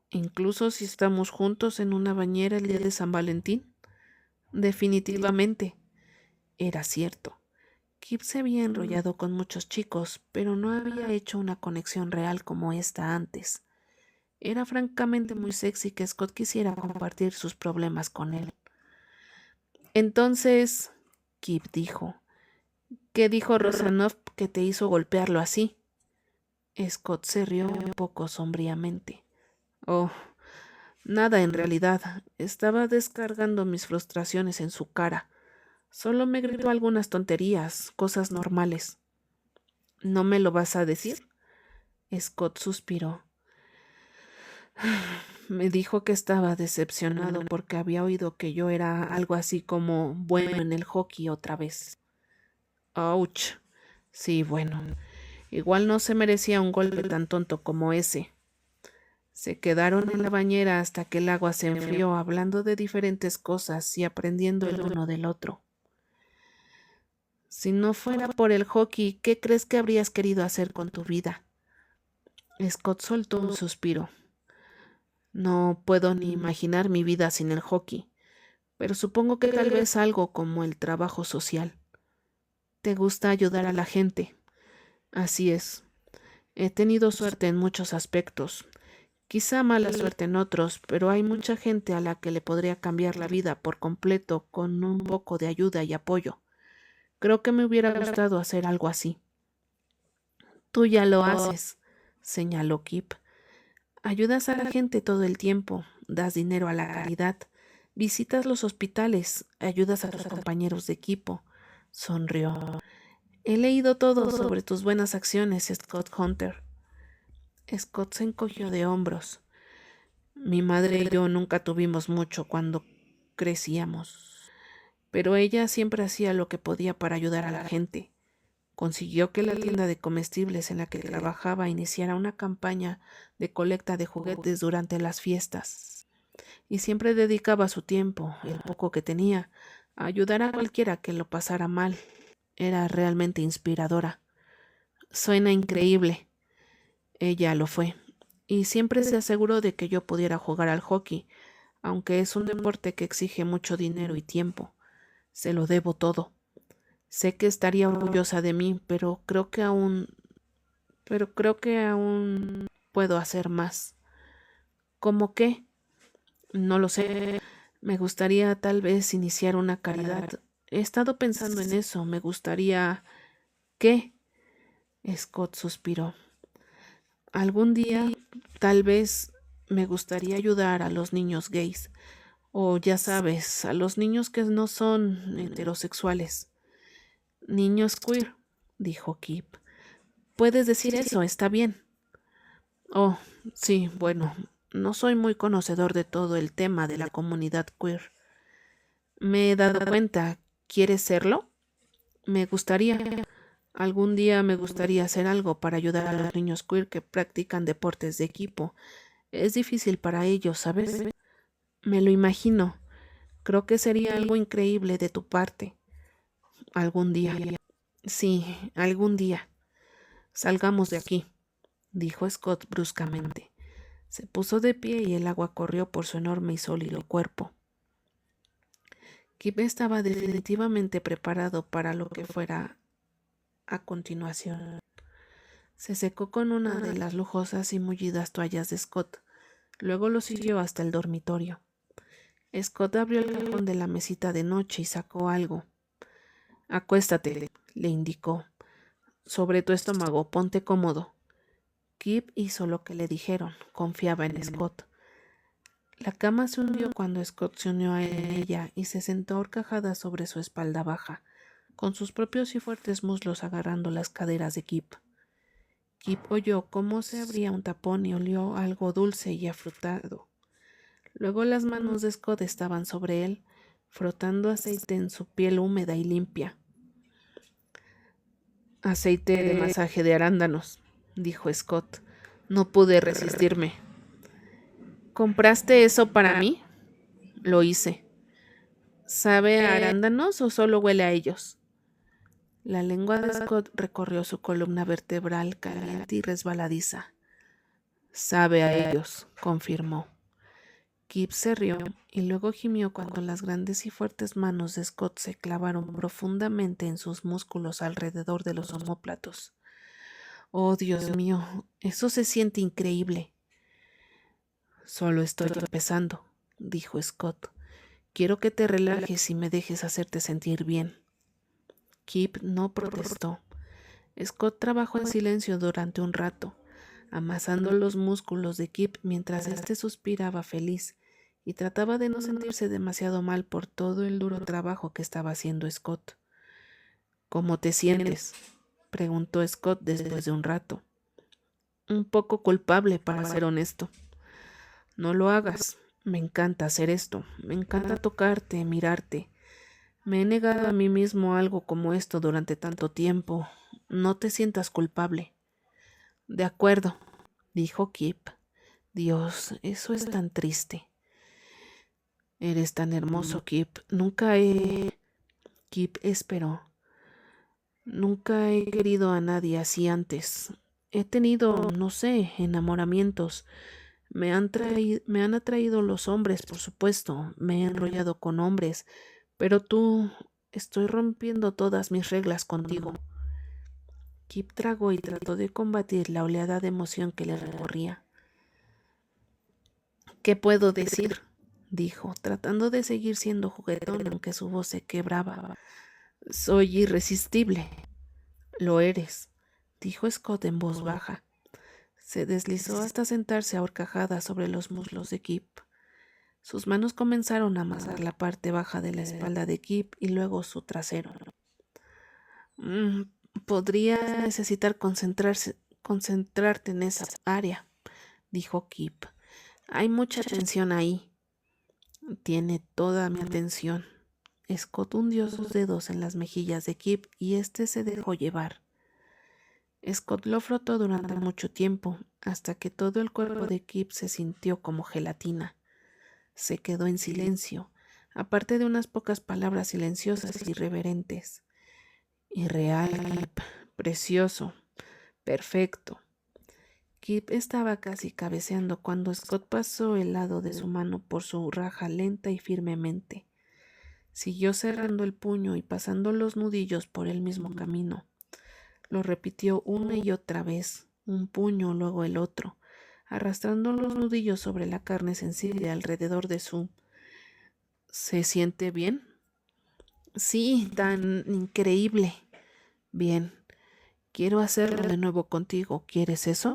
Speaker 1: ¿Incluso si estamos juntos en una bañera el día de San Valentín? Definitivamente. Era cierto. Kip se había enrollado con muchos chicos, pero no había hecho una conexión real como esta antes. Era francamente muy sexy que Scott quisiera compartir sus problemas con él. Entonces, Kip dijo, ¿qué dijo Rosanov que te hizo golpearlo así? Scott se rió un poco sombríamente. Oh, nada en realidad. Estaba descargando mis frustraciones en su cara. Solo me gritó algunas tonterías, cosas normales. ¿No me lo vas a decir? Scott suspiró. Me dijo que estaba decepcionado porque había oído que yo era algo así como bueno en el hockey otra vez. Ouch. Sí, bueno. Igual no se merecía un golpe tan tonto como ese. Se quedaron en la bañera hasta que el agua se enfrió, hablando de diferentes cosas y aprendiendo el uno del otro. Si no fuera por el hockey, ¿qué crees que habrías querido hacer con tu vida? Scott soltó un suspiro. No puedo ni imaginar mi vida sin el hockey, pero supongo que tal vez algo como el trabajo social. ¿Te gusta ayudar a la gente? Así es. He tenido suerte en muchos aspectos. Quizá mala suerte en otros, pero hay mucha gente a la que le podría cambiar la vida por completo con un poco de ayuda y apoyo. Creo que me hubiera gustado hacer algo así. Tú ya lo haces, señaló Kip. Ayudas a la gente todo el tiempo, das dinero a la caridad, visitas los hospitales, ayudas a tus compañeros de equipo. Sonrió. He leído todo sobre tus buenas acciones, Scott Hunter. Scott se encogió de hombros. Mi madre y yo nunca tuvimos mucho cuando crecíamos, pero ella siempre hacía lo que podía para ayudar a la gente. Consiguió que la tienda de comestibles en la que trabajaba iniciara una campaña de colecta de juguetes durante las fiestas, y siempre dedicaba su tiempo, el poco que tenía, a ayudar a cualquiera que lo pasara mal. Era realmente inspiradora. Suena increíble. Ella lo fue, y siempre se aseguró de que yo pudiera jugar al hockey, aunque es un deporte que exige mucho dinero y tiempo. Se lo debo todo. Sé que estaría orgullosa de mí, pero creo que aún puedo hacer más. ¿Cómo qué? No lo sé. Me gustaría tal vez iniciar una caridad. He estado pensando en eso. Me gustaría... ¿Qué? Scott suspiró. Algún día, tal vez, me gustaría ayudar a los niños gays. O ya sabes, a los niños que no son heterosexuales. Niños queer, dijo Kip. Puedes decir eso, está bien. Oh, sí, bueno, no soy muy conocedor de todo el tema de la comunidad queer. Me he dado cuenta. ¿Quieres serlo? Me gustaría. Algún día me gustaría hacer algo para ayudar a los niños queer que practican deportes de equipo. Es difícil para ellos, ¿sabes? Me lo imagino. Creo que sería algo increíble de tu parte. Algún día. Sí, algún día. Salgamos de aquí, dijo Scott bruscamente. Se puso de pie y el agua corrió por su enorme y sólido cuerpo. Kip estaba definitivamente preparado para lo que fuera a continuación. Se secó con una de las lujosas y mullidas toallas de Scott. Luego lo siguió hasta el dormitorio. Scott abrió el cajón de la mesita de noche y sacó algo. Acuéstate, le indicó. Sobre tu estómago, ponte cómodo. Kip hizo lo que le dijeron. Confiaba en Scott. La cama se hundió cuando Scott se unió a ella y se sentó horcajada sobre su espalda baja, con sus propios y fuertes muslos agarrando las caderas de Kip. Kip oyó cómo se abría un tapón y olió algo dulce y afrutado. Luego las manos de Scott estaban sobre él, frotando aceite en su piel húmeda y limpia. Aceite de masaje de arándanos, dijo Scott. No pude resistirme. ¿Compraste eso para mí? Lo hice. ¿Sabe a arándanos o solo huele a ellos? La lengua de Scott recorrió su columna vertebral caliente y resbaladiza. Sabe a ellos, confirmó. Kip se rió y luego gimió cuando las grandes y fuertes manos de Scott se clavaron profundamente en sus músculos alrededor de los omóplatos. Oh, Dios mío, eso se siente increíble. Solo estoy empezando, dijo Scott. Quiero que te relajes y me dejes hacerte sentir bien. Kip no protestó. Scott trabajó en silencio durante un rato, amasando los músculos de Kip mientras éste suspiraba feliz y trataba de no sentirse demasiado mal por todo el duro trabajo que estaba haciendo Scott. ¿Cómo te sientes?, preguntó Scott después de un rato. Un poco culpable, para ser honesto. No lo hagas. Me encanta hacer esto. Me encanta tocarte, mirarte. Me he negado a mí mismo algo como esto durante tanto tiempo. No te sientas culpable. De acuerdo, dijo Kip. Dios, eso es tan triste. Eres tan hermoso, Kip. Kip esperó. Nunca he querido a nadie así antes. He tenido, no sé, enamoramientos. Me han atraído los hombres, por supuesto. Me he enrollado con hombres. Pero tú, estoy rompiendo todas mis reglas contigo. Kip tragó y trató de combatir la oleada de emoción que le recorría. ¿Qué puedo decir?, dijo, tratando de seguir siendo juguetón aunque su voz se quebraba. Soy irresistible. Lo eres, dijo Scott en voz baja. Se deslizó hasta sentarse a horcajadas sobre los muslos de Kip. Sus manos comenzaron a amasar la parte baja de la espalda de Kip y luego su trasero. Podría necesitar concentrarte en esa área, dijo Kip. Hay mucha tensión ahí. Tiene toda mi atención. Scott hundió sus dedos en las mejillas de Kip y éste se dejó llevar. Scott lo frotó durante mucho tiempo, hasta que todo el cuerpo de Kip se sintió como gelatina. Se quedó en silencio, aparte de unas pocas palabras silenciosas y reverentes. Irreal, Kip, precioso, perfecto. Kip estaba casi cabeceando cuando Scott pasó el lado de su mano por su raja lenta y firmemente. Siguió cerrando el puño y pasando los nudillos por el mismo camino. Lo repitió una y otra vez, un puño, luego el otro, arrastrando los nudillos sobre la carne sensible alrededor de su... ¿Se siente bien? Sí, tan increíble. Bien, quiero hacerlo de nuevo contigo. ¿Quieres eso?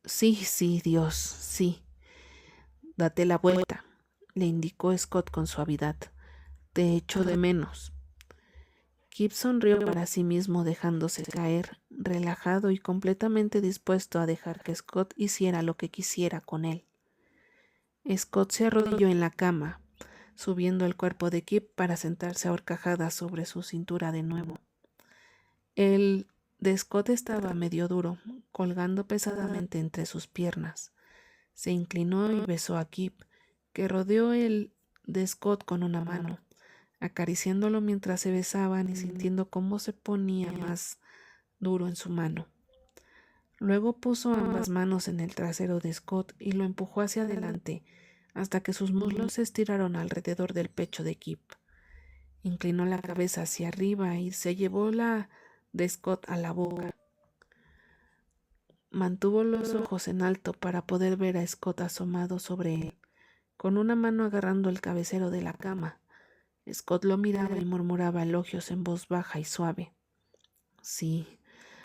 Speaker 1: Sí, sí, Dios, sí. Date la vuelta, le indicó Scott con suavidad. Te echo de menos. Kip sonrió para sí mismo dejándose caer, relajado y completamente dispuesto a dejar que Scott hiciera lo que quisiera con él. Scott se arrodilló en la cama, subiendo el cuerpo de Kip para sentarse a horcajadas sobre su cintura de nuevo. El de Scott estaba medio duro, colgando pesadamente entre sus piernas. Se inclinó y besó a Kip, que rodeó el de Scott con una mano, acariciándolo mientras se besaban y sintiendo cómo se ponía más duro en su mano. Luego puso ambas manos en el trasero de Scott y lo empujó hacia adelante hasta que sus muslos se estiraron alrededor del pecho de Kip. Inclinó la cabeza hacia arriba y se llevó la de Scott a la boca. Mantuvo los ojos en alto para poder ver a Scott asomado sobre él, con una mano agarrando el cabecero de la cama. Scott lo miraba y murmuraba elogios en voz baja y suave. Sí,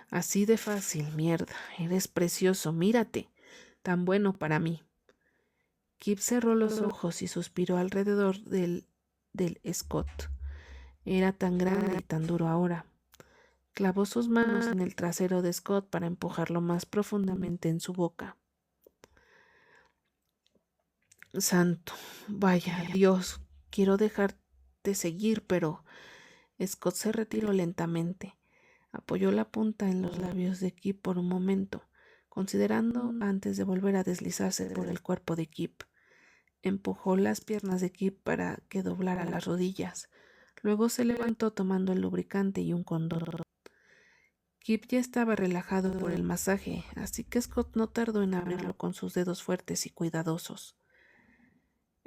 Speaker 1: así de fácil, mierda. Eres precioso, mírate. Tan bueno para mí. Kip cerró los ojos y suspiró alrededor del Scott. Era tan grande y tan duro ahora. Clavó sus manos en el trasero de Scott para empujarlo más profundamente en su boca. Santo, vaya Dios, quiero dejarte seguir, pero... Scott se retiró lentamente. Apoyó la punta en los labios de Kip por un momento, considerando antes de volver a deslizarse por el cuerpo de Kip. Empujó las piernas de Kip para que doblara las rodillas. Luego se levantó tomando el lubricante y un condón. Kip ya estaba relajado por el masaje, así que Scott no tardó en abrirlo con sus dedos fuertes y cuidadosos.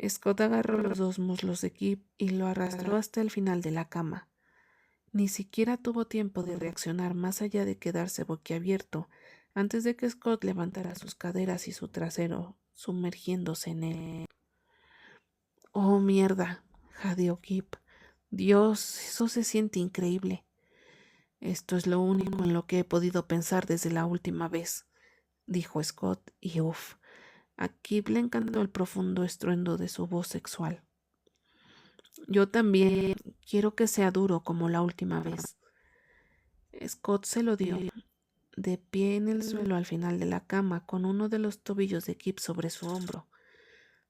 Speaker 1: Scott agarró los dos muslos de Kip y lo arrastró hasta el final de la cama. Ni siquiera tuvo tiempo de reaccionar más allá de quedarse boquiabierto antes de que Scott levantara sus caderas y su trasero, sumergiéndose en él. Oh, mierda, jadeó Kip. Dios, eso se siente increíble. Esto es lo único en lo que he podido pensar desde la última vez, dijo Scott, y a Kip le encantó el profundo estruendo de su voz sexual. Yo también quiero que sea duro como la última vez. Scott se lo dio, de pie en el suelo al final de la cama, con uno de los tobillos de Kip sobre su hombro.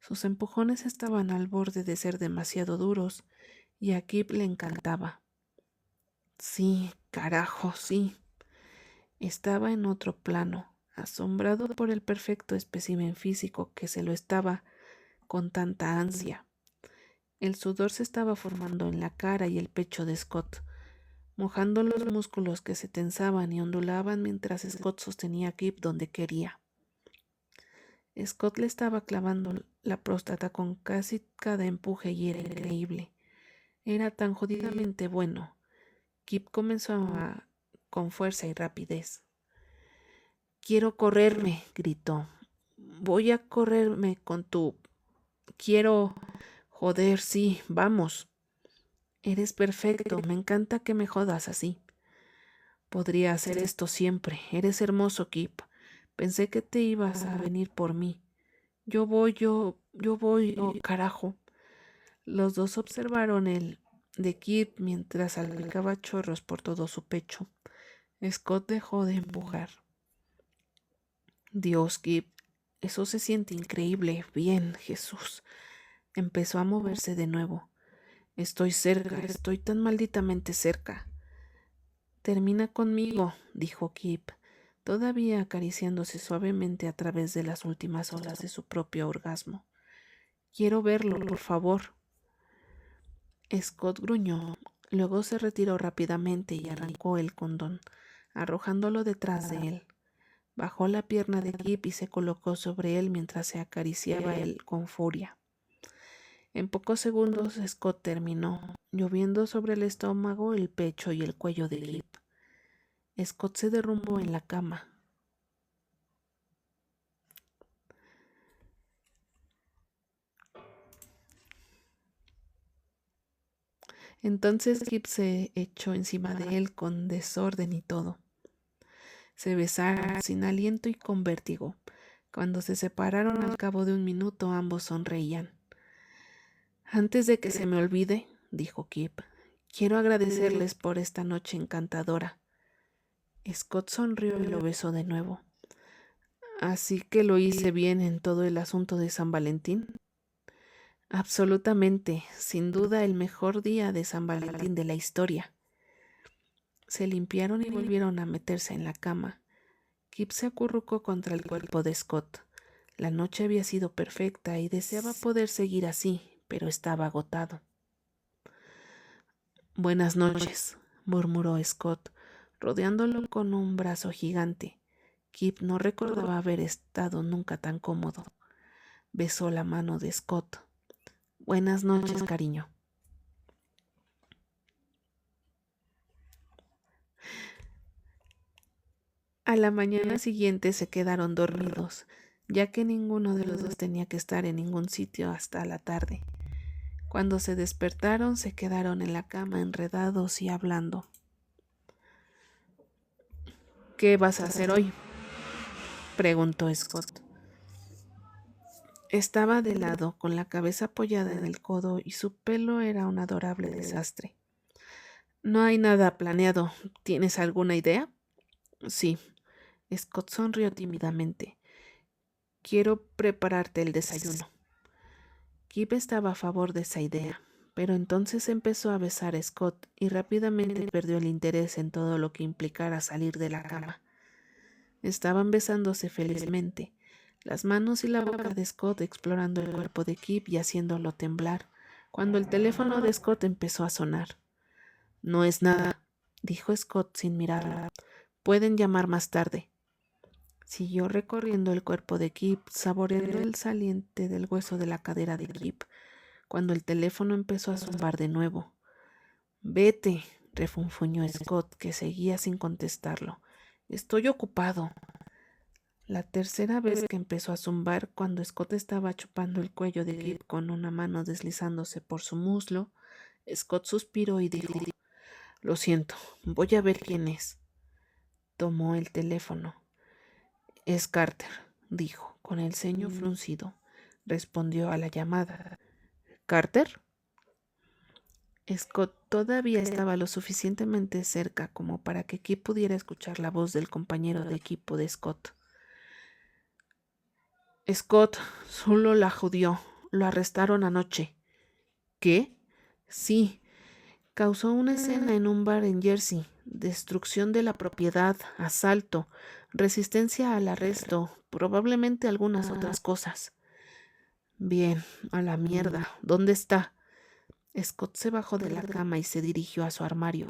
Speaker 1: Sus empujones estaban al borde de ser demasiado duros, y a Kip le encantaba. Sí, carajo, sí. Estaba en otro plano, asombrado por el perfecto espécimen físico que se lo estaba con tanta ansia. El sudor se estaba formando en la cara y el pecho de Scott, mojando los músculos que se tensaban y ondulaban mientras Scott sostenía a Kip donde quería. Scott le estaba clavando la próstata con casi cada empuje y era increíble. Era tan jodidamente bueno. Kip comenzó con fuerza y rapidez. Quiero correrme, gritó. Voy a correrme con tu... Quiero... Joder, sí, vamos. Eres perfecto, me encanta que me jodas así. Podría hacer esto siempre. Eres hermoso, Kip. Pensé que te ibas a venir por mí. Yo voy, oh carajo. Los dos observaron el de Kip mientras salpicaba chorros por todo su pecho. Scott dejó de empujar. Dios, Kip, eso se siente increíble. Bien, Jesús. Empezó a moverse de nuevo. Estoy cerca, estoy tan malditamente cerca. Termina conmigo, dijo Kip, todavía acariciándose suavemente a través de las últimas olas de su propio orgasmo. Quiero verlo, por favor. Scott gruñó, luego se retiró rápidamente y arrancó el condón, arrojándolo detrás de él. Bajó la pierna de Kip y se colocó sobre él mientras se acariciaba él con furia. En pocos segundos Scott terminó, lloviendo sobre el estómago, el pecho y el cuello de Kip. Scott se derrumbó en la cama. Entonces Kip se echó encima de él con desorden y todo. Se besaron sin aliento y con vértigo. Cuando se separaron al cabo de un minuto, ambos sonreían. Antes de que se me olvide, dijo Kip, quiero agradecerles por esta noche encantadora. Scott sonrió y lo besó de nuevo. Así que lo hice bien en todo el asunto de San Valentín. Absolutamente, sin duda el mejor día de San Valentín de la historia. Se limpiaron y volvieron a meterse en la cama. Kip se acurrucó contra el cuerpo de Scott. La noche había sido perfecta y deseaba poder seguir así, pero estaba agotado. Buenas noches, murmuró Scott, rodeándolo con un brazo gigante. Kip no recordaba haber estado nunca tan cómodo. Besó la mano de Scott. Buenas noches, cariño. A la mañana siguiente se quedaron dormidos, ya que ninguno de los dos tenía que estar en ningún sitio hasta la tarde. Cuando se despertaron, se quedaron en la cama enredados y hablando. ¿Qué vas a hacer hoy?, preguntó Scott. Estaba de lado, con la cabeza apoyada en el codo, y su pelo era un adorable desastre. No hay nada planeado. ¿Tienes alguna idea? Sí. Scott sonrió tímidamente. Quiero prepararte el desayuno. Kip estaba a favor de esa idea, pero entonces empezó a besar a Scott y rápidamente perdió el interés en todo lo que implicara salir de la cama. Estaban besándose felizmente, las manos y la boca de Scott explorando el cuerpo de Kip y haciéndolo temblar, cuando el teléfono de Scott empezó a sonar. No es nada, dijo Scott sin mirarlo. Pueden llamar más tarde. Siguió recorriendo el cuerpo de Kip, saboreando el saliente del hueso de la cadera de Kip, cuando el teléfono empezó a zumbar de nuevo. Vete, refunfuñó Scott, que seguía sin contestarlo. Estoy ocupado. La tercera vez que empezó a zumbar, cuando Scott estaba chupando el cuello de Kip con una mano deslizándose por su muslo, Scott suspiró y dijo, lo siento, voy a ver quién es. Tomó el teléfono. Es Carter, dijo, con el ceño fruncido. Respondió a la llamada. ¿Carter? Scott todavía estaba lo suficientemente cerca como para que Kip pudiera escuchar la voz del compañero de equipo de Scott. Scott, solo la jodió. Lo arrestaron anoche. ¿Qué? Sí. Causó una escena en un bar en Jersey. Destrucción de la propiedad, asalto, resistencia al arresto, probablemente algunas otras cosas. Bien, a la mierda. ¿Dónde está? Scott se bajó de la cama y se dirigió a su armario,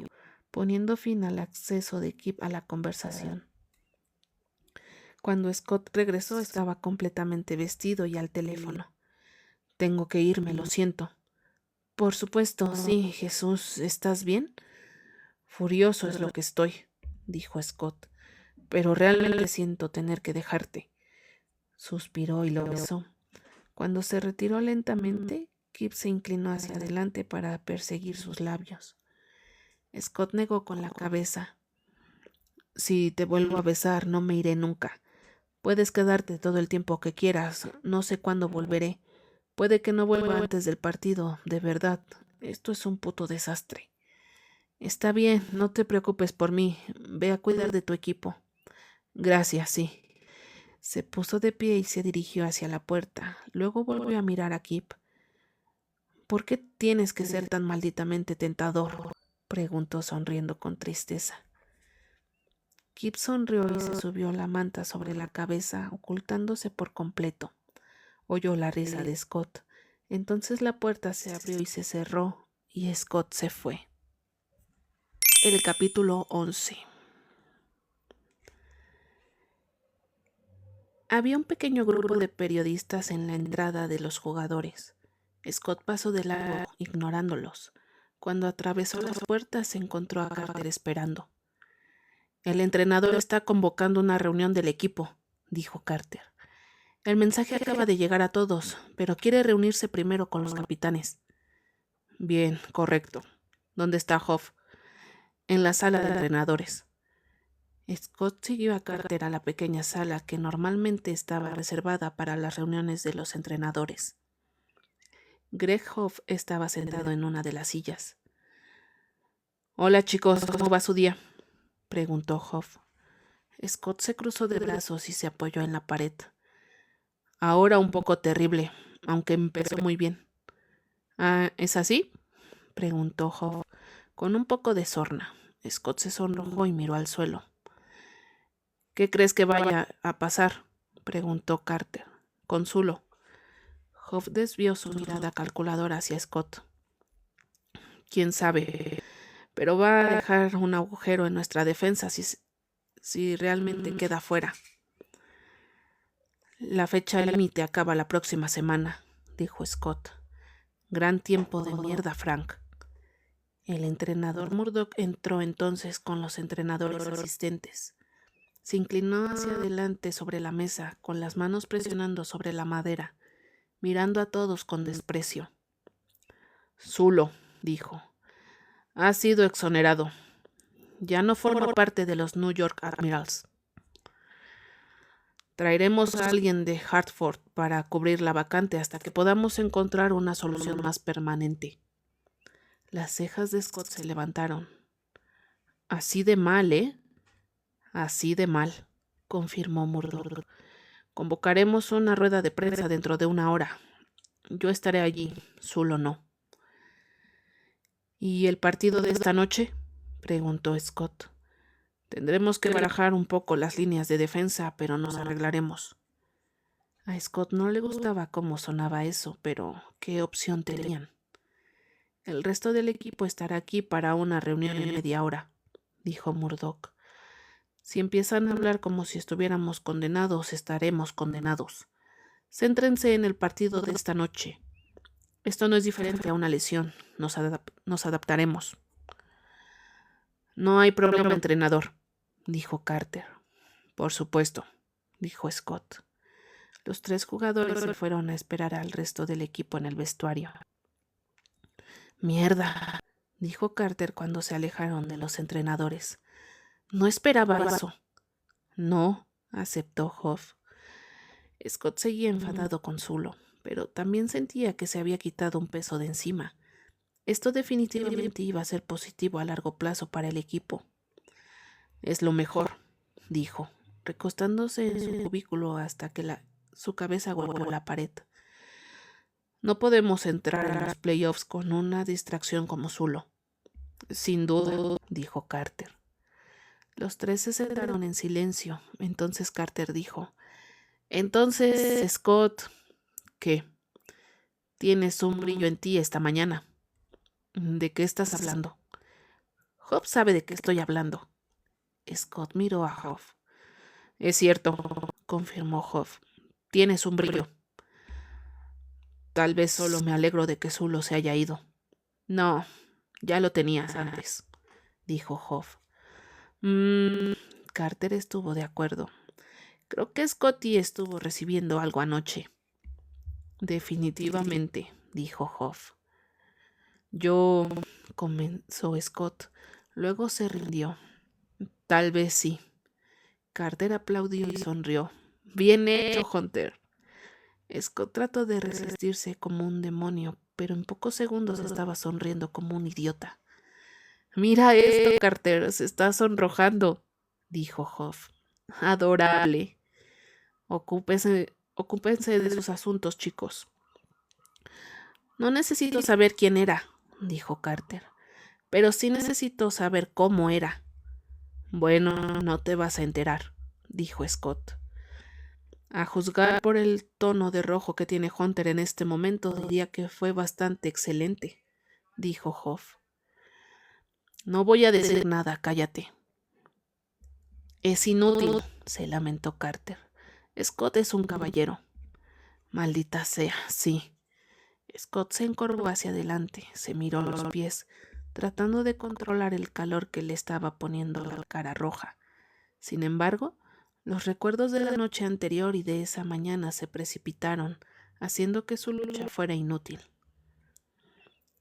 Speaker 1: poniendo fin al acceso de Kip a la conversación. Cuando Scott regresó estaba completamente vestido y al teléfono. Tengo que irme, lo siento. Por supuesto, sí, Jesús, ¿estás bien? Furioso es lo que estoy, dijo Scott, pero realmente siento tener que dejarte. Suspiró y lo besó. Cuando se retiró lentamente, Kip se inclinó hacia adelante para perseguir sus labios. Scott negó con la cabeza. Si te vuelvo a besar, no me iré nunca. Puedes quedarte todo el tiempo que quieras. No sé cuándo volveré. Puede que no vuelva antes del partido, de verdad. Esto es un puto desastre. Está bien, no te preocupes por mí. Ve a cuidar de tu equipo. Gracias, sí. Se puso de pie y se dirigió hacia la puerta. Luego volvió a mirar a Kip. ¿Por qué tienes que ser tan malditamente tentador?, preguntó sonriendo con tristeza. Kip sonrió y se subió la manta sobre la cabeza, ocultándose por completo. Oyó la risa de Scott. Entonces la puerta se abrió y se cerró, y Scott se fue. El capítulo 11. Había un pequeño grupo de periodistas en la entrada de los jugadores. Scott pasó de largo, ignorándolos. Cuando atravesó las puertas, se encontró a Carter esperando. El entrenador está convocando una reunión del equipo, dijo Carter. El mensaje acaba de llegar a todos, pero quiere reunirse primero con los capitanes. Bien, correcto. ¿Dónde está Hoff? En la sala de entrenadores. Scott siguió a Carter a la pequeña sala que normalmente estaba reservada para las reuniones de los entrenadores. Greg Hoff estaba sentado en una de las sillas. Hola chicos, ¿cómo va su día?, preguntó Hoff. Scott se cruzó de brazos y se apoyó en la pared. Ahora un poco terrible, aunque empezó muy bien. ¿Ah, es así?, preguntó Hoff con un poco de sorna. Scott se sonrojó y miró al suelo. ¿Qué crees que vaya a pasar?, preguntó Carter. Consulo. Hoff desvió su mirada calculadora hacia Scott. ¿Quién sabe? Pero va a dejar un agujero en nuestra defensa si realmente queda fuera. La fecha límite acaba la próxima semana, dijo Scott. Gran tiempo de mierda, Frank. El entrenador Murdoch entró entonces con los entrenadores asistentes. Se inclinó hacia adelante sobre la mesa, con las manos presionando sobre la madera, mirando a todos con desprecio. Zulo, dijo. Ha sido exonerado. Ya no forma parte de los New York Admirals. Traeremos a alguien de Hartford para cubrir la vacante hasta que podamos encontrar una solución más permanente. Las cejas de Scott se levantaron. Así de mal, ¿eh? Así de mal, confirmó Murdoch. Convocaremos una rueda de prensa dentro de 1 hora. Yo estaré allí, Zulo no. ¿Y el partido de esta noche?, preguntó Scott. Tendremos que barajar un poco las líneas de defensa, pero nos arreglaremos. A Scott no le gustaba cómo sonaba eso, pero ¿qué opción tenían? El resto del equipo estará aquí para una reunión en media hora, dijo Murdoch. Si empiezan a hablar como si estuviéramos condenados, estaremos condenados. Céntrense en el partido de esta noche. Esto no es diferente a una lesión. Nos adaptaremos. No hay problema, entrenador, dijo Carter. Por supuesto, dijo Scott. Los 3 jugadores se fueron a esperar al resto del equipo en el vestuario. Mierda, dijo Carter cuando se alejaron de los entrenadores. No esperaba eso. No, aceptó Hoff. Scott seguía enfadado con Zulo, pero también sentía que se había quitado un peso de encima. Esto definitivamente iba a ser positivo a largo plazo para el equipo. Es lo mejor, dijo, recostándose en su cubículo hasta que su cabeza golpeó la pared. No podemos entrar en los playoffs con una distracción como Zulo. Sin duda, dijo Carter. Los 3 se sentaron en silencio. Entonces Carter dijo: Entonces, Scott, ¿qué? Tienes un brillo en ti esta mañana. ¿De qué estás hablando? Hoff sabe de qué estoy hablando. Scott miró a Hoff. Es cierto, confirmó Hoff. Tienes un brillo. Tal vez solo me alegro de que Zulo se haya ido. No, ya lo tenías antes, dijo Hoff. Carter estuvo de acuerdo. Creo que Scotty estuvo recibiendo algo anoche. Definitivamente, dijo Hoff. Yo, comenzó Scott. Luego se rindió. Tal vez sí. Carter aplaudió y sonrió. Bien hecho, Hunter. Scott trató de resistirse como un demonio, pero en pocos segundos estaba sonriendo como un idiota. Mira esto, Carter, se está sonrojando, dijo Hoff. Adorable. Ocúpense de sus asuntos, chicos. No necesito saber quién era, dijo Carter, pero sí necesito saber cómo era. Bueno, no te vas a enterar, dijo Scott. A juzgar por el tono de rojo que tiene Hunter en este momento, diría que fue bastante excelente, dijo Hoff. No voy a decir nada, cállate. Es inútil, se lamentó Carter. Scott es un caballero. Maldita sea, sí. Scott se encorvó hacia adelante, se miró los pies, tratando de controlar el calor que le estaba poniendo la cara roja. Sin embargo, los recuerdos de la noche anterior y de esa mañana se precipitaron, haciendo que su lucha fuera inútil.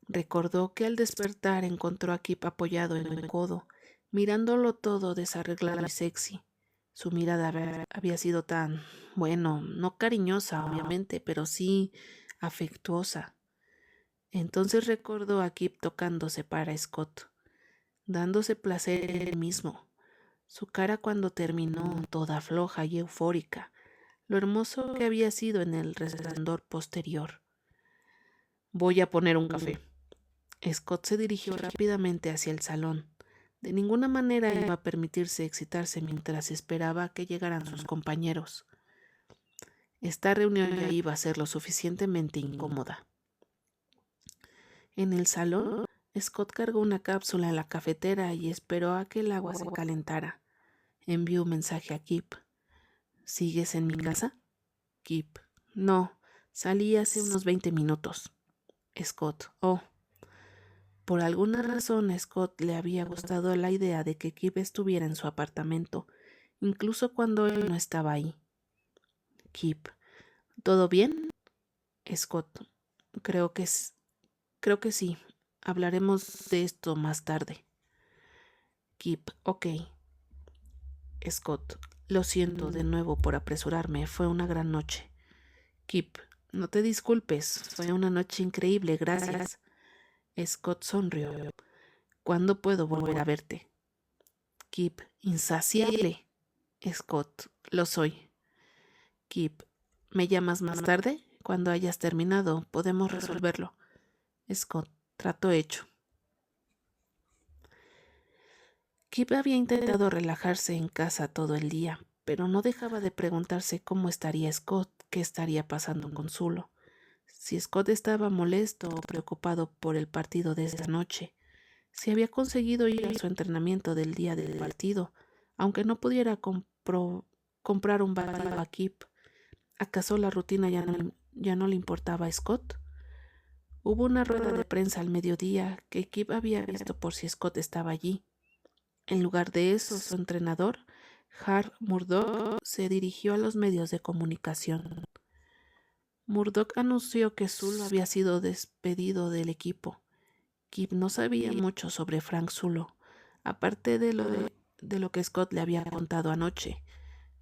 Speaker 1: Recordó que al despertar encontró a Kip apoyado en un codo, mirándolo todo desarreglado y sexy. Su mirada había sido tan, bueno, no cariñosa obviamente, pero sí afectuosa. Entonces recordó a Kip tocándose para Scott, dándose placer él mismo. Su cara cuando terminó, toda floja y eufórica, lo hermoso que había sido en el resplandor posterior. Voy a poner un café. Scott se dirigió rápidamente hacia el salón. De ninguna manera iba a permitirse excitarse mientras esperaba que llegaran sus compañeros. Esta reunión ya iba a ser lo suficientemente incómoda. En el salón, Scott cargó una cápsula en la cafetera y esperó a que el agua se calentara. Envió un mensaje a Kip. ¿Sigues en mi casa? Kip. No, salí hace unos 20 minutos. Scott. Oh. Por alguna razón a Scott le había gustado la idea de que Kip estuviera en su apartamento, incluso cuando él no estaba ahí. Kip. ¿Todo bien? Scott. Creo que sí. Hablaremos de esto más tarde. Kip. Ok. Scott. Lo siento de nuevo por apresurarme. Fue una gran noche. Kip. No te disculpes. Fue una noche increíble. Gracias. Scott sonrió. ¿Cuándo puedo volver a verte? Kip. Insaciable. Scott. Lo soy. Kip. ¿Me llamas más tarde? Cuando hayas terminado, podemos resolverlo. Scott. Trato hecho. Kip había intentado relajarse en casa todo el día, pero no dejaba de preguntarse cómo estaría Scott, qué estaría pasando con Zulo, si Scott estaba molesto o preocupado por el partido de esta noche, si había conseguido ir a su entrenamiento del día del partido, aunque no pudiera comprar un batido a Kip. ¿Acaso la rutina ya no le importaba a Scott? Hubo una rueda de prensa al mediodía que Kip había visto por si Scott estaba allí. En lugar de eso, su entrenador, Hart Murdoch, se dirigió a los medios de comunicación. Murdoch anunció que Zulo había sido despedido del equipo. Kip no sabía mucho sobre Frank Zulo, aparte de lo que Scott le había contado anoche,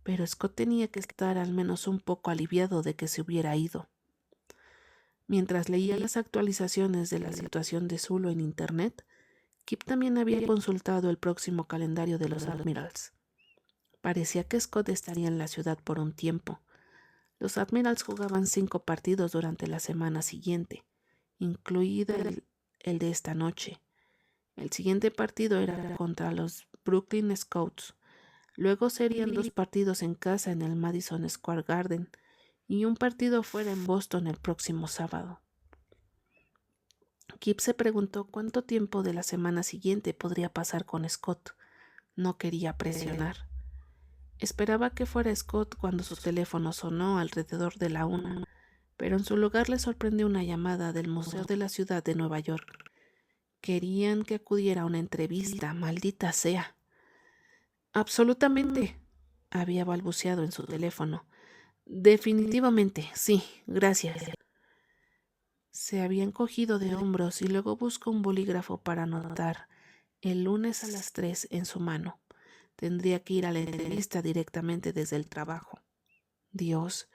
Speaker 1: pero Scott tenía que estar al menos un poco aliviado de que se hubiera ido. Mientras leía las actualizaciones de la situación de Zulo en Internet, Kip también había consultado el próximo calendario de los Admirals. Parecía que Scott estaría en la ciudad por un tiempo. Los Admirals jugaban 5 partidos durante la semana siguiente, incluido el de esta noche. El siguiente partido era contra los Brooklyn Scouts. Luego serían 2 partidos en casa en el Madison Square Garden y un partido fuera en Boston el próximo sábado. Kip se preguntó cuánto tiempo de la semana siguiente podría pasar con Scott. No quería presionar. Esperaba que fuera Scott cuando su teléfono sonó alrededor de la 1, pero en su lugar le sorprendió una llamada del Museo de la Ciudad de Nueva York. Querían que acudiera a una entrevista, maldita sea. Absolutamente, había balbuceado en su teléfono. Definitivamente, sí, gracias. Se había encogido de hombros y luego buscó un bolígrafo para anotar el lunes a las 3 en su mano. Tendría que ir a la entrevista directamente desde el trabajo. Dios,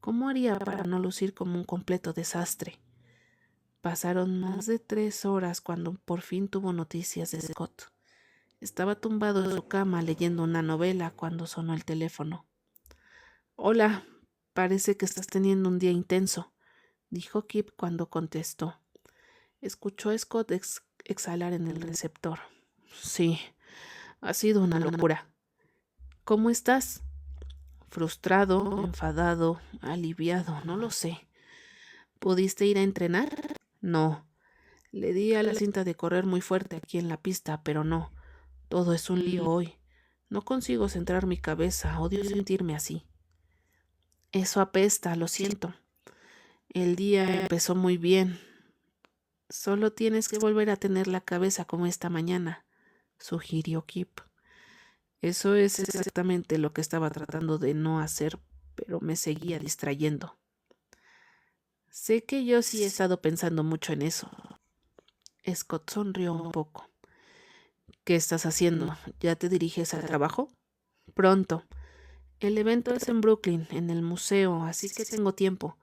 Speaker 1: ¿cómo haría para no lucir como un completo desastre? Pasaron más de 3 horas cuando por fin tuvo noticias de Scott. Estaba tumbado en su cama leyendo una novela cuando sonó el teléfono. Hola, parece que estás teniendo un día intenso, dijo Kip cuando contestó. Escuchó a Scott exhalar en el receptor. Sí, ha sido una locura. ¿Cómo estás? Frustrado, enfadado, aliviado, no lo sé. ¿Pudiste ir a entrenar? No. Le di a la cinta de correr muy fuerte aquí en la pista, pero no. Todo es un lío hoy. No consigo centrar mi cabeza, odio sentirme así. Eso apesta, lo siento. El día empezó muy bien. Solo tienes que volver a tener la cabeza como esta mañana, sugirió Kip. Eso es exactamente lo que estaba tratando de no hacer, pero me seguía distrayendo. Sé que yo sí he estado pensando mucho en eso. Scott sonrió un poco. ¿Qué estás haciendo? ¿Ya te diriges al trabajo? Pronto. El evento es en Brooklyn, en el museo, así que tengo tiempo.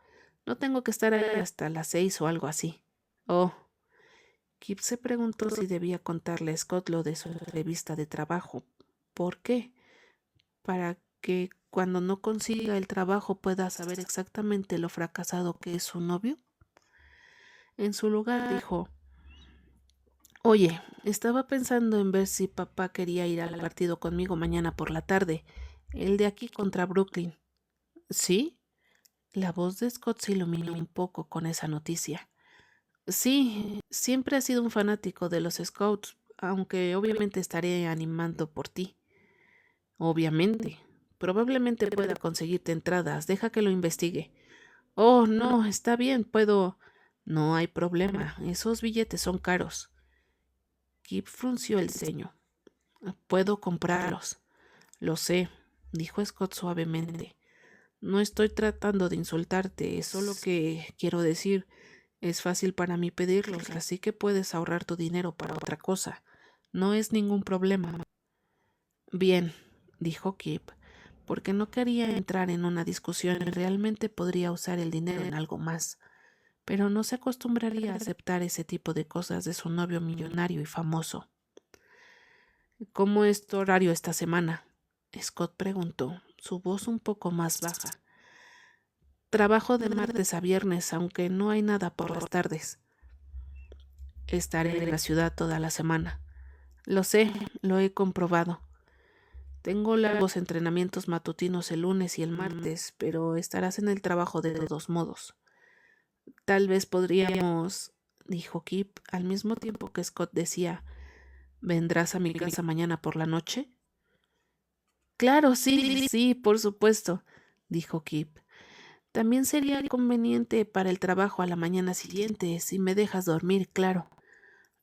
Speaker 1: No tengo que estar ahí hasta las 6 o algo así. Oh. Kip se preguntó si debía contarle a Scott lo de su entrevista de trabajo. ¿Por qué? Para que cuando no consiga el trabajo pueda saber exactamente lo fracasado que es su novio. En su lugar dijo: Oye, estaba pensando en ver si papá quería ir al partido conmigo mañana por la tarde, el de aquí contra Brooklyn. ¿Sí? La voz de Scott se iluminó un poco con esa noticia. Sí, siempre he sido un fanático de los Scouts, aunque obviamente estaré animando por ti. Obviamente. Probablemente pueda conseguirte entradas. Deja que lo investigue. Oh, no, está bien, puedo. No hay problema. Esos billetes son caros. Kip frunció el ceño. Puedo comprarlos. Lo sé, dijo Scott suavemente. No estoy tratando de insultarte, es solo que quiero decir, es fácil para mí pedirlos, así que puedes ahorrar tu dinero para otra cosa. No es ningún problema. Bien, dijo Kip, porque no quería entrar en una discusión y realmente podría usar el dinero en algo más, pero no se acostumbraría a aceptar ese tipo de cosas de su novio millonario y famoso. ¿Cómo es tu horario esta semana? Scott preguntó, su voz un poco más baja. Trabajo de martes a viernes, aunque no hay nada por las tardes. Estaré en la ciudad toda la semana. Lo sé, lo he comprobado. Tengo largos entrenamientos matutinos el lunes y el martes, pero estarás en el trabajo de todos modos. Tal vez podríamos, dijo Kip, al mismo tiempo que Scott decía, ¿vendrás a mi casa mañana por la noche? Claro, sí, sí, por supuesto, dijo Kip. También sería conveniente para el trabajo a la mañana siguiente, si me dejas dormir, claro.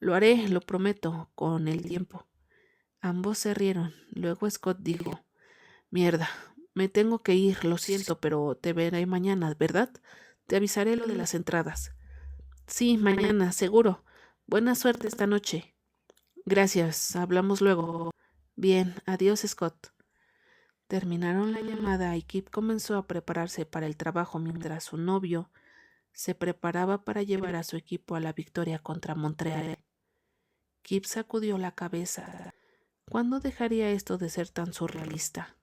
Speaker 1: Lo haré, lo prometo, con el tiempo. Ambos se rieron. Luego Scott dijo: Mierda, me tengo que ir, lo siento, pero te veré mañana, ¿verdad? Te avisaré lo de las entradas. Sí, mañana, seguro. Buena suerte esta noche. Gracias, hablamos luego. Bien, adiós, Scott. Terminaron la llamada y Kip comenzó a prepararse para el trabajo mientras su novio se preparaba para llevar a su equipo a la victoria contra Montreal. Kip sacudió la cabeza. ¿Cuándo dejaría esto de ser tan surrealista?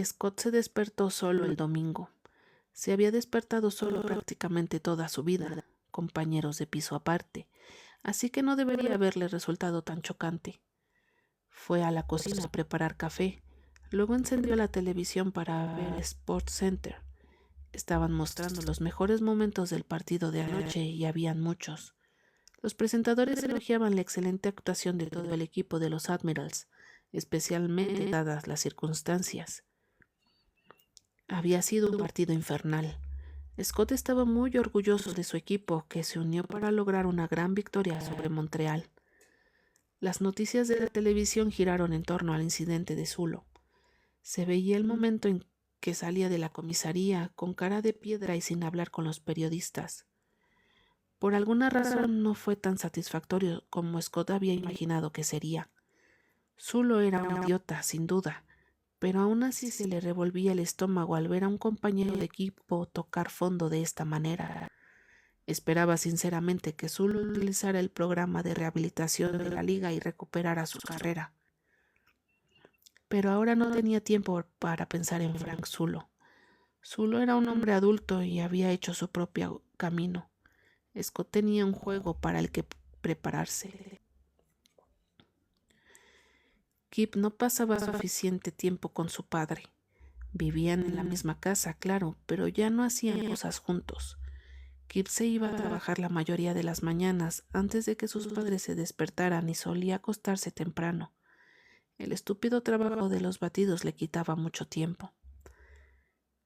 Speaker 1: Scott se despertó solo el domingo. Se había despertado solo prácticamente toda su vida, compañeros de piso aparte, así que no debería haberle resultado tan chocante. Fue a la cocina a preparar café, luego encendió la televisión para ver Sports Center. Estaban mostrando los mejores momentos del partido de anoche y habían muchos. Los presentadores elogiaban la excelente actuación de todo el equipo de los Admirals, especialmente dadas las circunstancias. Había sido un partido infernal. Scott estaba muy orgulloso de su equipo, que se unió para lograr una gran victoria sobre Montreal. Las noticias de la televisión giraron en torno al incidente de Zulo. Se veía el momento en que salía de la comisaría con cara de piedra y sin hablar con los periodistas. Por alguna razón no fue tan satisfactorio como Scott había imaginado que sería. Zulo era un idiota, sin duda, pero aún así se le revolvía el estómago al ver a un compañero de equipo tocar fondo de esta manera. Esperaba sinceramente que Zulo utilizara el programa de rehabilitación de la liga y recuperara su carrera. Pero ahora no tenía tiempo para pensar en Frank Zulo. Zulo era un hombre adulto y había hecho su propio camino. Scott tenía un juego para el que prepararse. Kip no pasaba suficiente tiempo con su padre. Vivían en la misma casa, claro, pero ya no hacían cosas juntos. Kip se iba a trabajar la mayoría de las mañanas antes de que sus padres se despertaran y solía acostarse temprano. El estúpido trabajo de los batidos le quitaba mucho tiempo.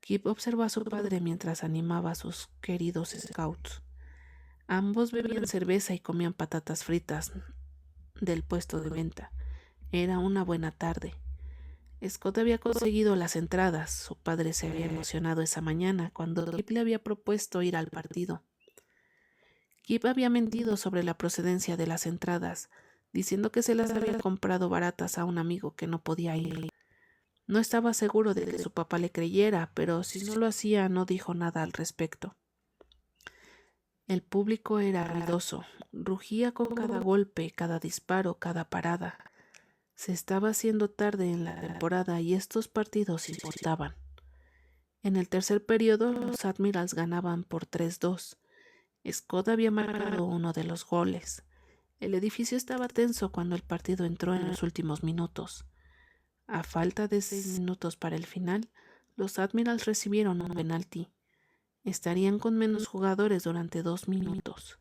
Speaker 1: Kip observó a su padre mientras animaba a sus queridos scouts. Ambos bebían cerveza y comían patatas fritas del puesto de venta. Era una buena tarde. Scott había conseguido las entradas. Su padre se había emocionado esa mañana cuando Kip le había propuesto ir al partido. Kip había mentido sobre la procedencia de las entradas, diciendo que se las había comprado baratas a un amigo que no podía ir. No estaba seguro de que su papá le creyera, pero si no lo hacía, no dijo nada al respecto. El público era ruidoso, rugía con cada golpe, cada disparo, cada parada. Se estaba haciendo tarde en la temporada y estos partidos importaban. En el tercer periodo, los Admirals ganaban por 3-2. Scott había marcado uno de los goles. El edificio estaba tenso cuando el partido entró en los últimos minutos. A falta de 6 minutos para el final, los Admirals recibieron un penalti. Estarían con menos jugadores durante 2 minutos.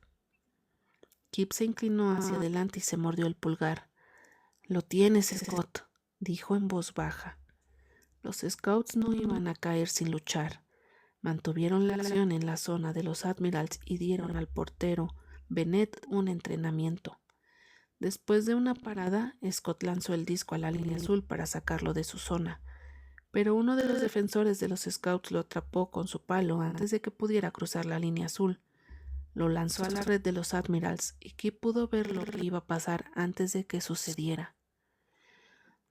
Speaker 1: Kip se inclinó hacia adelante y se mordió el pulgar. «Lo tienes, Scott», dijo en voz baja. Los scouts no iban a caer sin luchar. Mantuvieron la acción en la zona de los Admirals y dieron al portero Bennett un entrenamiento. Después de una parada, Scott lanzó el disco a la línea azul para sacarlo de su zona, pero uno de los defensores de los Scouts lo atrapó con su palo antes de que pudiera cruzar la línea azul. Lo lanzó a la red de los Admirals y Kip pudo ver lo que iba a pasar antes de que sucediera.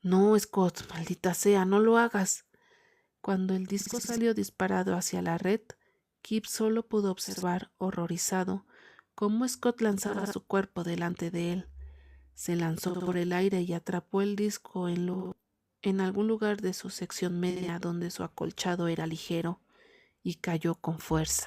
Speaker 1: «No, Scott, maldita sea, no lo hagas». Cuando el disco salió disparado hacia la red, Kip solo pudo observar, horrorizado, cómo Scott lanzaba su cuerpo delante de él. Se lanzó por el aire y atrapó el disco en algún lugar de su sección media donde su acolchado era ligero y cayó con fuerza.